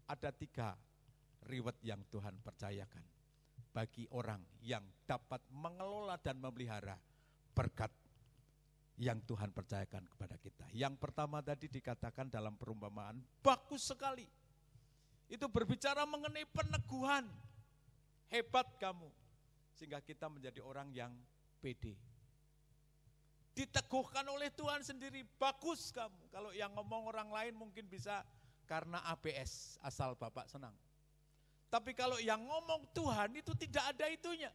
Ada 3 reward yang Tuhan percayakan bagi orang yang dapat mengelola dan memelihara berkat yang Tuhan percayakan kepada kita. Yang pertama tadi dikatakan dalam perumpamaan, bagus sekali. Itu berbicara mengenai peneguhan. Hebat kamu. Sehingga kita menjadi orang yang pede. Diteguhkan oleh Tuhan sendiri, bagus kamu. Kalau yang ngomong orang lain mungkin bisa karena ABS, asal Bapak senang. Tapi kalau yang ngomong Tuhan itu tidak ada itunya.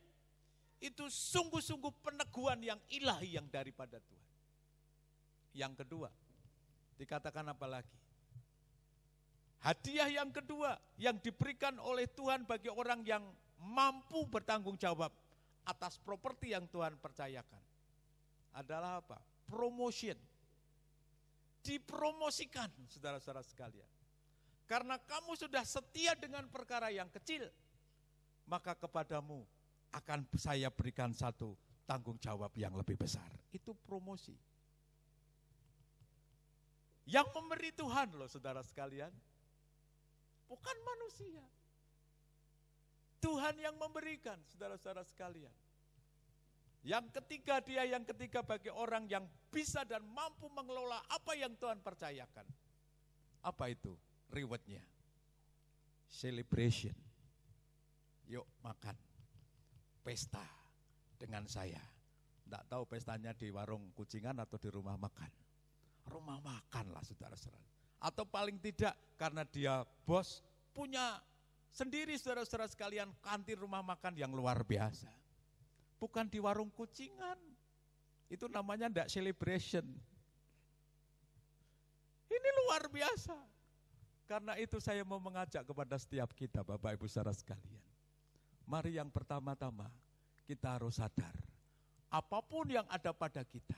Itu sungguh-sungguh peneguhan yang ilahi yang daripada Tuhan. Yang kedua, dikatakan apa lagi? Hadiah yang kedua yang diberikan oleh Tuhan bagi orang yang mampu bertanggung jawab atas properti yang Tuhan percayakan adalah apa? Promotion. Dipromosikan, saudara-saudara sekalian. Karena kamu sudah setia dengan perkara yang kecil, maka kepadamu akan saya berikan satu tanggung jawab yang lebih besar. Itu promosi. Yang memberi Tuhan loh saudara sekalian, bukan manusia. Tuhan yang memberikan saudara-saudara sekalian. Yang ketiga bagi orang yang bisa dan mampu mengelola apa yang Tuhan percayakan. Apa itu rewardnya? Celebration. Yuk makan, pesta dengan saya. Tidak tahu pestanya di warung kucingan atau di rumah makan. Rumah makan lah saudara-saudara. Atau paling tidak karena dia bos punya sendiri saudara-saudara sekalian kantin rumah makan yang luar biasa. Bukan di warung kucingan. Itu namanya enggak celebration. Ini luar biasa. Karena itu saya mau mengajak kepada setiap kita Bapak Ibu saudara sekalian. Mari yang pertama-tama kita harus sadar. Apapun yang ada pada kita,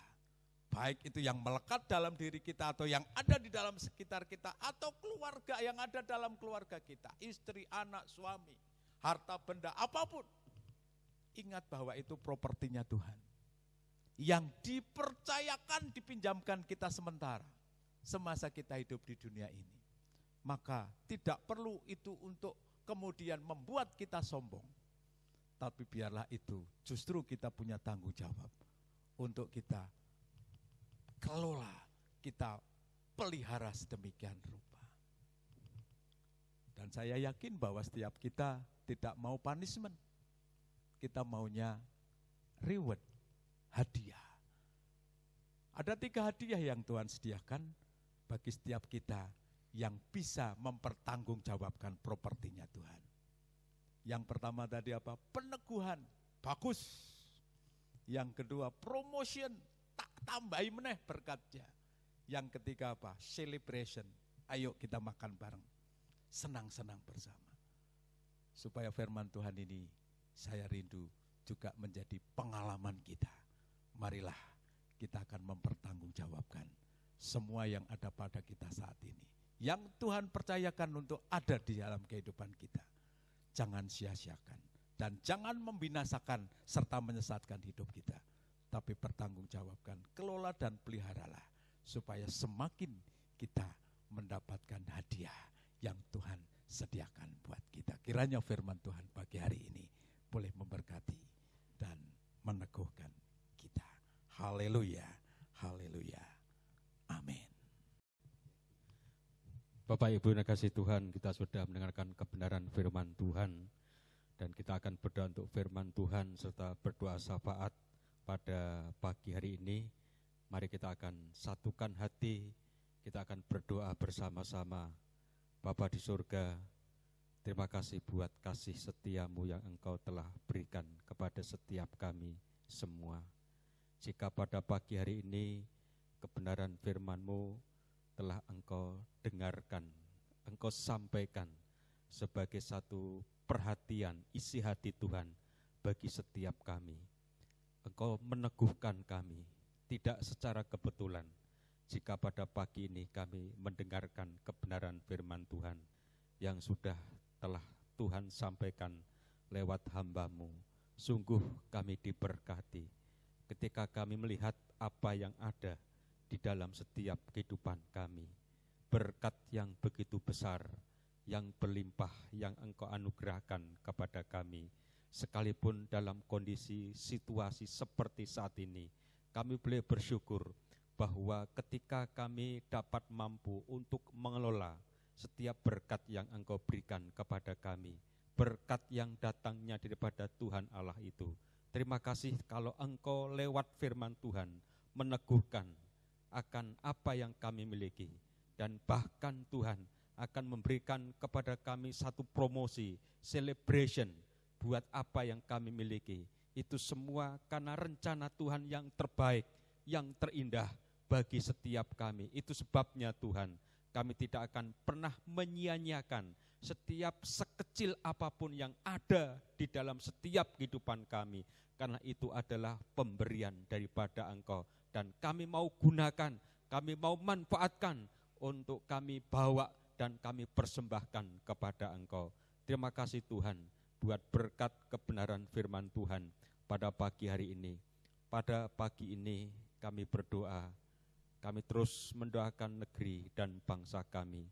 baik itu yang melekat dalam diri kita atau yang ada di dalam sekitar kita atau keluarga yang ada dalam keluarga kita, istri, anak, suami, harta benda, apapun. Ingat bahwa itu propertinya Tuhan. Yang dipercayakan, dipinjamkan kita sementara, semasa kita hidup di dunia ini. Maka tidak perlu itu untuk kemudian membuat kita sombong. Tapi biarlah itu justru kita punya tanggung jawab untuk kita kelola, kita pelihara sedemikian rupa. Dan saya yakin bahwa setiap kita tidak mau punishment. Kita maunya reward, hadiah. Ada 3 hadiah yang Tuhan sediakan bagi setiap kita yang bisa mempertanggungjawabkan propertinya Tuhan. Yang pertama tadi apa? Peneguhan, bagus. Yang kedua promotion, tak tambahi meneh berkatnya. Yang ketiga apa? Celebration, ayo kita makan bareng, senang-senang bersama. Supaya firman Tuhan ini saya rindu juga menjadi pengalaman kita. Marilah kita akan mempertanggungjawabkan semua yang ada pada kita saat ini. Yang Tuhan percayakan untuk ada di dalam kehidupan kita. Jangan sia-siakan dan jangan membinasakan serta menyesatkan hidup kita. Tapi pertanggungjawabkan, kelola dan peliharalah supaya semakin kita mendapatkan hadiah yang Tuhan sediakan buat kita. Kiranya firman Tuhan pagi hari ini boleh memberkati dan meneguhkan kita. Haleluya, haleluya, amin. Bapak Ibu yang kasih Tuhan, kita sudah mendengarkan kebenaran firman Tuhan dan kita akan berdoa untuk firman Tuhan serta berdoa syafaat pada pagi hari ini. Mari kita akan satukan hati, kita akan berdoa bersama-sama. Bapa di surga, terima kasih buat kasih setiamu yang Engkau telah berikan kepada setiap kami semua. Jika pada pagi hari ini kebenaran firman-Mu telah Engkau dengarkan, Engkau sampaikan sebagai satu perhatian isi hati Tuhan bagi setiap kami. Engkau meneguhkan kami, tidak secara kebetulan, jika pada pagi ini kami mendengarkan kebenaran firman Tuhan yang sudah telah Tuhan sampaikan lewat hamba-Mu. Sungguh kami diberkati, ketika kami melihat apa yang ada di dalam setiap kehidupan kami. Berkat yang begitu besar, yang berlimpah, yang Engkau anugerahkan kepada kami. Sekalipun dalam kondisi situasi seperti saat ini, kami boleh bersyukur bahwa ketika kami dapat mampu untuk mengelola setiap berkat yang Engkau berikan kepada kami, berkat yang datangnya daripada Tuhan Allah itu. Terima kasih kalau Engkau lewat firman Tuhan meneguhkan akan apa yang kami miliki, dan bahkan Tuhan akan memberikan kepada kami satu promosi, celebration buat apa yang kami miliki. Itu semua karena rencana Tuhan yang terbaik, yang terindah bagi setiap kami. Itu sebabnya Tuhan, kami tidak akan pernah menyia-nyiakan setiap sekecil apapun yang ada di dalam setiap kehidupan kami, karena itu adalah pemberian daripada Engkau, dan kami mau gunakan, kami mau manfaatkan untuk kami bawa dan kami persembahkan kepada Engkau. Terima kasih Tuhan buat berkat kebenaran firman Tuhan pada pagi hari ini. Pada pagi ini kami berdoa, kami terus mendoakan negeri dan bangsa kami.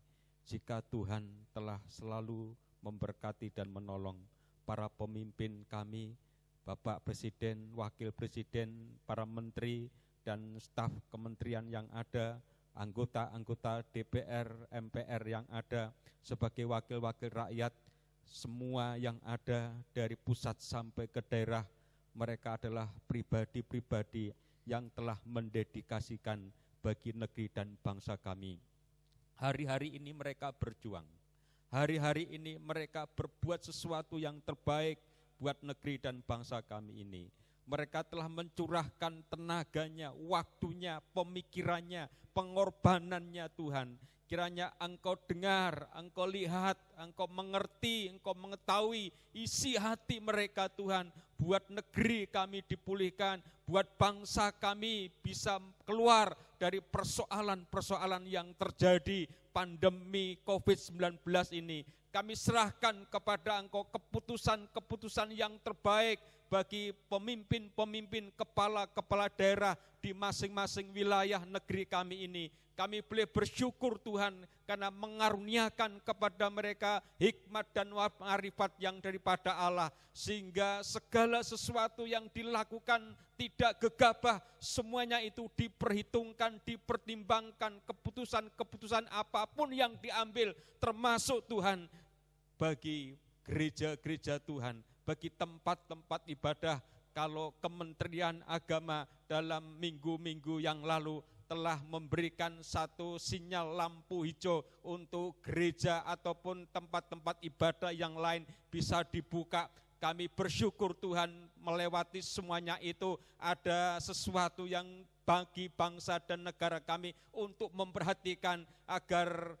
Jika Tuhan telah selalu memberkati dan menolong para pemimpin kami, Bapak Presiden, Wakil Presiden, para menteri dan staf kementerian yang ada, anggota-anggota DPR, MPR yang ada, sebagai wakil-wakil rakyat, semua yang ada dari pusat sampai ke daerah, mereka adalah pribadi-pribadi yang telah mendedikasikan bagi negeri dan bangsa kami. Hari-hari ini mereka berjuang, hari-hari ini mereka berbuat sesuatu yang terbaik buat negeri dan bangsa kami ini. Mereka telah mencurahkan tenaganya, waktunya, pemikirannya, pengorbanannya Tuhan. Kiranya Engkau dengar, Engkau lihat, Engkau mengerti, Engkau mengetahui isi hati mereka Tuhan. Buat negeri kami dipulihkan, buat bangsa kami bisa keluar dari persoalan-persoalan yang terjadi pandemi COVID-19 ini. Kami serahkan kepada Engkau keputusan-keputusan yang terbaik bagi pemimpin-pemimpin, kepala-kepala daerah di masing-masing wilayah negeri kami ini. Kami boleh bersyukur Tuhan karena mengaruniakan kepada mereka hikmat dan ma'rifat yang daripada Allah, sehingga segala sesuatu yang dilakukan tidak gegabah, semuanya itu diperhitungkan, dipertimbangkan, keputusan-keputusan apapun yang diambil, termasuk Tuhan bagi gereja-gereja Tuhan, bagi tempat-tempat ibadah. Kalau Kementerian Agama dalam minggu-minggu yang lalu telah memberikan satu sinyal lampu hijau untuk gereja ataupun tempat-tempat ibadah yang lain bisa dibuka. Kami bersyukur Tuhan, melewati semuanya itu ada sesuatu yang bagi bangsa dan negara kami untuk memperhatikan agar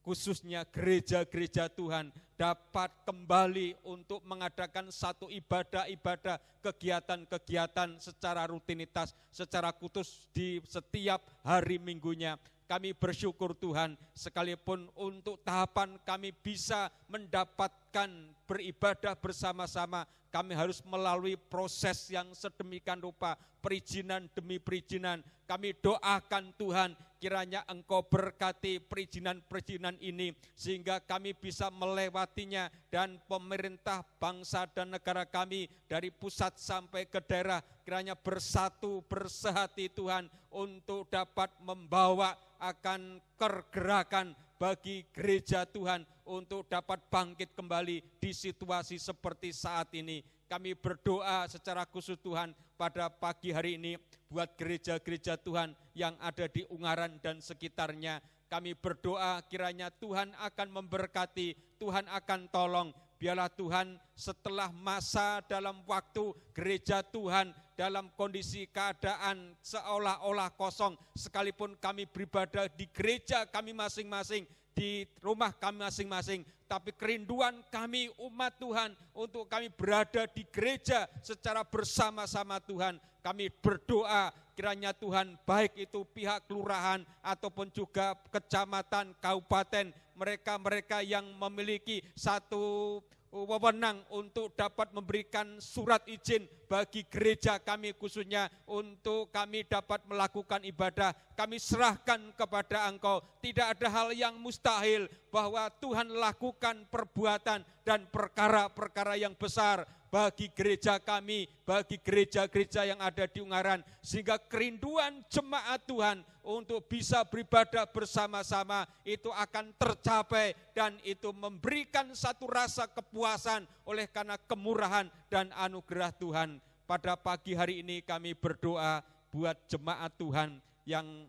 khususnya gereja-gereja Tuhan dapat kembali untuk mengadakan satu ibadah-ibadah, kegiatan-kegiatan secara rutinitas, secara khusus di setiap hari minggunya. Kami bersyukur Tuhan, sekalipun untuk tahapan kami bisa mendapatkan beribadah bersama-sama, kami harus melalui proses yang sedemikian rupa, perizinan demi perizinan. Kami doakan Tuhan, kiranya Engkau berkati perizinan-perizinan ini, sehingga kami bisa melewatinya, dan pemerintah bangsa dan negara kami dari pusat sampai ke daerah, kiranya bersatu, bersehati Tuhan, untuk dapat membawa akan pergerakan bagi gereja Tuhan untuk dapat bangkit kembali di situasi seperti saat ini. Kami berdoa secara khusus Tuhan pada pagi hari ini buat gereja-gereja Tuhan yang ada di Ungaran dan sekitarnya. Kami berdoa kiranya Tuhan akan memberkati, Tuhan akan tolong. Biarlah Tuhan setelah masa dalam waktu gereja Tuhan dalam kondisi keadaan seolah-olah kosong, sekalipun kami beribadah di gereja kami masing-masing, di rumah kami masing-masing, tapi kerinduan kami umat Tuhan untuk kami berada di gereja secara bersama-sama Tuhan. Kami berdoa kiranya Tuhan, baik itu pihak kelurahan ataupun juga kecamatan, kabupaten, mereka-mereka yang memiliki satu wewenang untuk dapat memberikan surat izin bagi gereja kami khususnya untuk kami dapat melakukan ibadah. Kami serahkan kepada Engkau. Tidak ada hal yang mustahil bahwa Tuhan lakukan perbuatan dan perkara-perkara yang besar bagi gereja kami, bagi gereja-gereja yang ada di Ungaran, sehingga kerinduan jemaat Tuhan untuk bisa beribadah bersama-sama itu akan tercapai dan itu memberikan satu rasa kepuasan oleh karena kemurahan dan anugerah Tuhan. Pada pagi hari ini kami berdoa buat jemaat Tuhan yang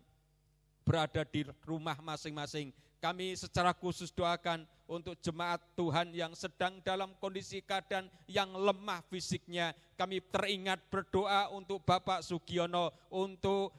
berada di rumah masing-masing. Kami secara khusus doakan untuk jemaat Tuhan yang sedang dalam kondisi keadaan yang lemah fisiknya. Kami teringat berdoa untuk Bapak Sugiono, untuk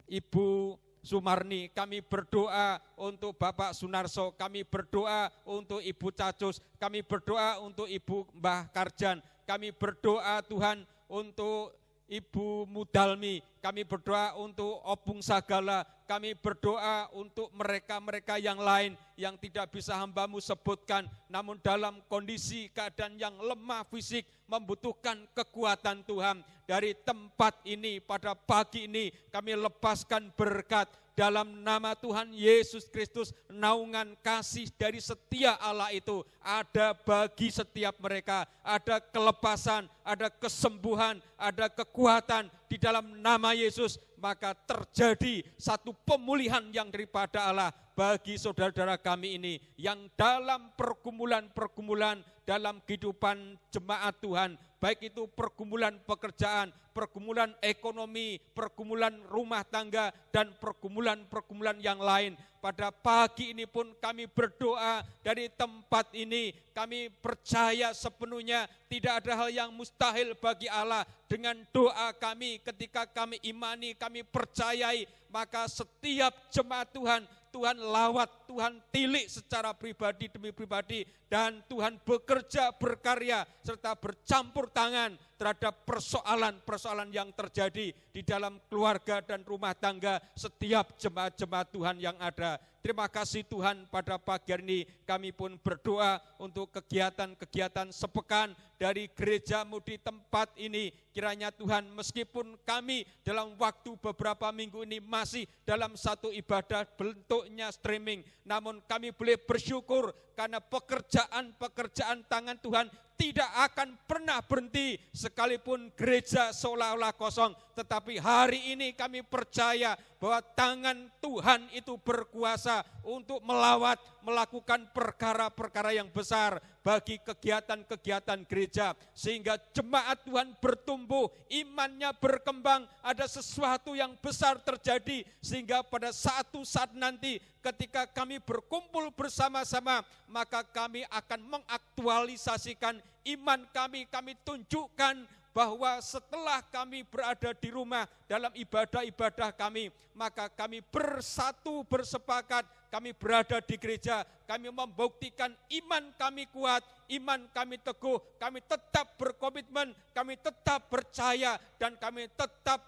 Ibu Sumarni, kami berdoa untuk Bapak Sunarso, kami berdoa untuk Ibu Cacus, kami berdoa untuk Ibu Mbah Karjan, kami berdoa Tuhan untuk Ibu Mudalmi, kami berdoa untuk Opung Sagala, kami berdoa untuk mereka-mereka yang lain yang tidak bisa hamba-Mu sebutkan, namun dalam kondisi keadaan yang lemah fisik membutuhkan kekuatan Tuhan. Dari tempat ini pada pagi ini kami lepaskan berkat dalam nama Tuhan Yesus Kristus. Naungan kasih dari setia Allah itu ada bagi setiap mereka, ada kelepasan, ada kesembuhan, ada kekuatan di dalam nama Yesus. Maka terjadi satu pemulihan yang daripada Allah bagi saudara-saudara kami ini yang dalam pergumulan-pergumulan dalam kehidupan jemaat Tuhan, baik itu pergumulan pekerjaan, pergumulan ekonomi, pergumulan rumah tangga, dan pergumulan-pergumulan yang lain. Pada pagi ini pun kami berdoa dari tempat ini, kami percaya sepenuhnya tidak ada hal yang mustahil bagi Allah. Dengan doa kami, ketika kami imani, kami percayai, maka setiap jemaat Tuhan, Tuhan lawat, Tuhan tilik secara pribadi demi pribadi, dan Tuhan bekerja, berkarya, serta bercampur tangan terhadap persoalan-persoalan yang terjadi di dalam keluarga dan rumah tangga setiap jemaat-jemaat Tuhan yang ada. Terima kasih Tuhan, pada pagi hari ini kami pun berdoa untuk kegiatan-kegiatan sepekan dari gereja-Mu di tempat ini. Kiranya Tuhan, meskipun kami dalam waktu beberapa minggu ini masih dalam satu ibadah bentuknya streaming, namun kami boleh bersyukur karena pekerjaan-pekerjaan tangan Tuhan tidak akan pernah berhenti sekalipun gereja seolah-olah kosong. Tetapi hari ini kami percaya bahwa tangan Tuhan itu berkuasa untuk melawat, melakukan perkara-perkara yang besar bagi kegiatan-kegiatan gereja. Sehingga jemaat Tuhan bertumbuh, imannya berkembang, ada sesuatu yang besar terjadi. Sehingga pada satu saat nanti ketika kami berkumpul bersama-sama, maka kami akan mengaktualisasikan iman kami tunjukkan bahwa setelah kami berada di rumah dalam ibadah-ibadah kami, maka kami bersatu bersepakat, kami berada di gereja, kami membuktikan iman kami kuat, iman kami teguh, kami tetap berkomitmen, kami tetap percaya, dan kami tetap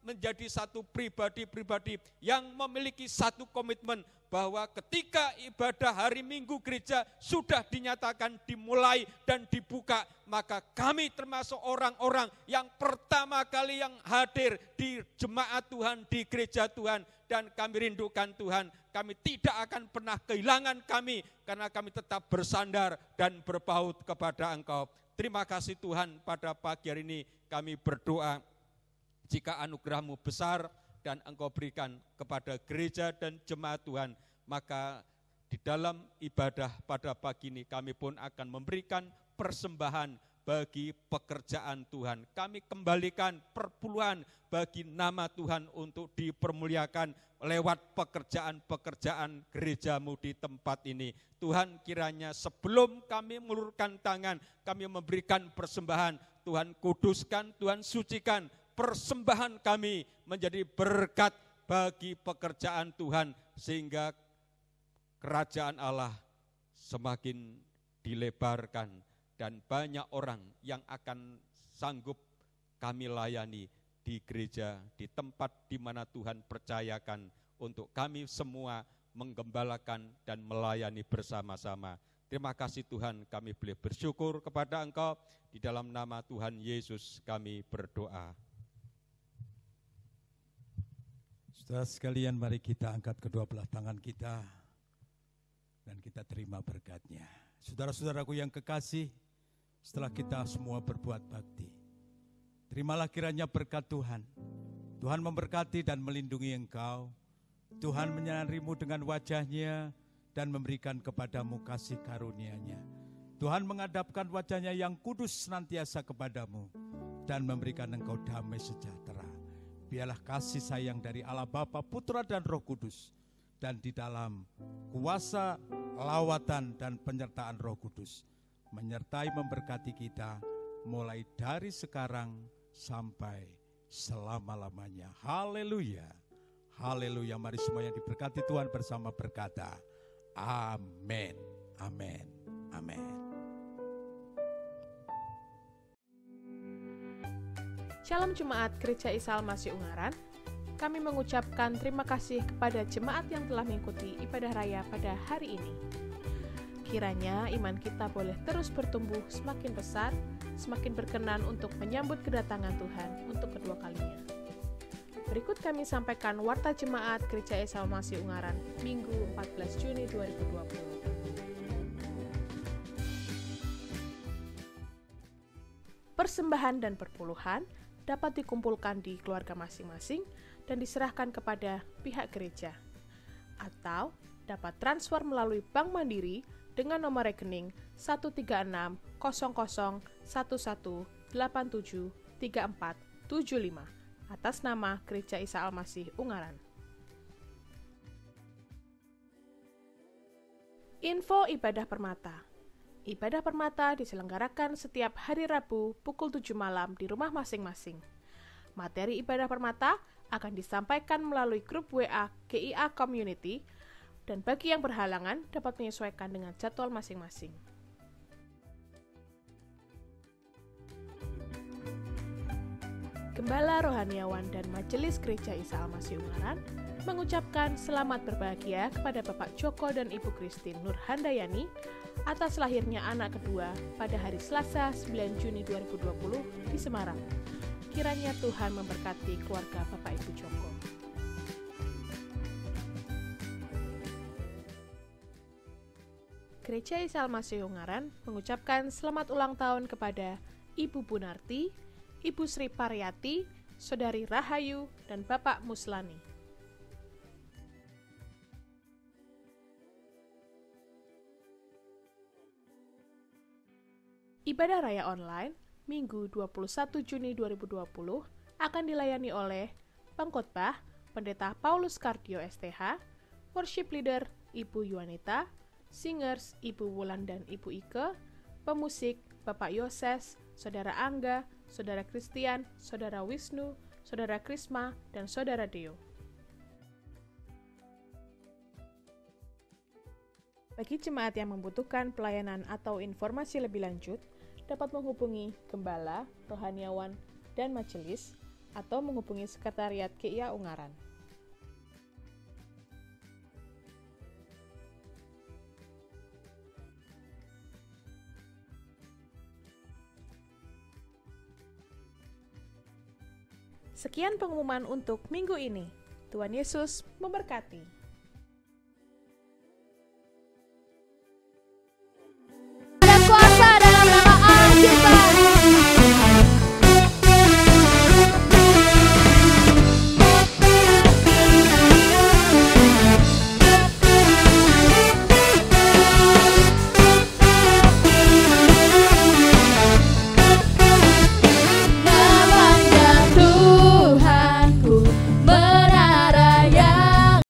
menjadi satu pribadi-pribadi yang memiliki satu komitmen bahwa ketika ibadah hari Minggu gereja sudah dinyatakan dimulai dan dibuka, maka kami termasuk orang-orang yang pertama kali yang hadir di jemaat Tuhan, di gereja Tuhan, dan kami rindukan Tuhan. Kami tidak akan pernah kehilangan kami karena kami tetap bersandar dan berpaut kepada Engkau. Terima kasih Tuhan, pada pagi hari ini kami berdoa jika anugerah-Mu besar dan Engkau berikan kepada gereja dan jemaat Tuhan, maka di dalam ibadah pada pagi ini kami pun akan memberikan persembahan bagi pekerjaan Tuhan. Kami kembalikan perpuluhan bagi nama Tuhan untuk dipermuliakan lewat pekerjaan-pekerjaan gereja-Mu di tempat ini. Tuhan, kiranya sebelum kami mengulurkan tangan, kami memberikan persembahan, Tuhan kuduskan, Tuhan sucikan persembahan kami menjadi berkat bagi pekerjaan Tuhan, sehingga kerajaan Allah semakin dilebarkan dan banyak orang yang akan sanggup kami layani di gereja, di tempat di mana Tuhan percayakan untuk kami semua menggembalakan dan melayani bersama-sama. Terima kasih Tuhan, kami boleh bersyukur kepada Engkau. Di dalam nama Tuhan Yesus kami berdoa. Saudara sekalian, mari kita angkat kedua belah tangan kita dan kita terima berkat-Nya. Saudara-saudaraku yang kekasih, setelah kita semua berbuat bakti, terimalah kiranya berkat Tuhan. Tuhan memberkati dan melindungi engkau. Tuhan menyinarimu dengan wajah-Nya dan memberikan kepadamu kasih karunia-Nya. Tuhan menghadapkan wajah-Nya yang kudus senantiasa kepadamu dan memberikan engkau damai sejahtera. Biarlah kasih sayang dari Allah Bapa, Putra dan Roh Kudus, dan di dalam kuasa, lawatan dan penyertaan Roh Kudus menyertai memberkati kita mulai dari sekarang sampai selama-lamanya. Haleluya. Haleluya. Mari semua yang diberkati Tuhan bersama berkata, amin. Amin. Amin. Shalom Jemaat Gereja Isa Al-Masih Ungaran. Kami mengucapkan terima kasih kepada jemaat yang telah mengikuti ibadah raya pada hari ini. Kiranya iman kita boleh terus bertumbuh semakin besar, semakin berkenan untuk menyambut kedatangan Tuhan untuk kedua kalinya. Berikut kami sampaikan warta jemaat Gereja Isa Al-Masih Ungaran, Minggu 14 Juni 2020. Persembahan dan perpuluhan dapat dikumpulkan di keluarga masing-masing dan diserahkan kepada pihak gereja, atau dapat transfer melalui Bank Mandiri dengan nomor rekening 1360011873475 atas nama Gereja Isa Al-Masih Ungaran. Info Ibadah Permata. Ibadah Permata diselenggarakan setiap hari Rabu pukul 7 malam di rumah masing-masing. Materi Ibadah Permata akan disampaikan melalui grup WA GIA Community, dan bagi yang berhalangan dapat menyesuaikan dengan jadwal masing-masing. Gembala Rohaniawan dan Majelis Gereja Isa Al-Masih Ungaran mengucapkan selamat berbahagia kepada Bapak Joko dan Ibu Christine Nurhandayani atas lahirnya anak kedua pada hari Selasa 9 Juni 2020 di Semarang. Kiranya Tuhan memberkati keluarga Bapak Ibu Joko. Gereja Isa Al-Masih Ungaran mengucapkan selamat ulang tahun kepada Ibu Bunarti, Ibu Sri Paryati, Saudari Rahayu, dan Bapak Muslani. Ibadah Raya Online, Minggu 21 Juni 2020, akan dilayani oleh Pengkhotbah Pendeta Paulus Kardio STH, Worship Leader Ibu Yuanita, Singers Ibu Wulan dan Ibu Ike, pemusik Bapak Yoses, Saudara Angga, Saudara Christian, Saudara Wisnu, Saudara Krisma, dan Saudara Deo. Bagi jemaat yang membutuhkan pelayanan atau informasi lebih lanjut, dapat menghubungi Gembala, Rohaniawan, dan Majelis, atau menghubungi Sekretariat GIA Ungaran. Sekian pengumuman untuk minggu ini. Tuhan Yesus memberkati.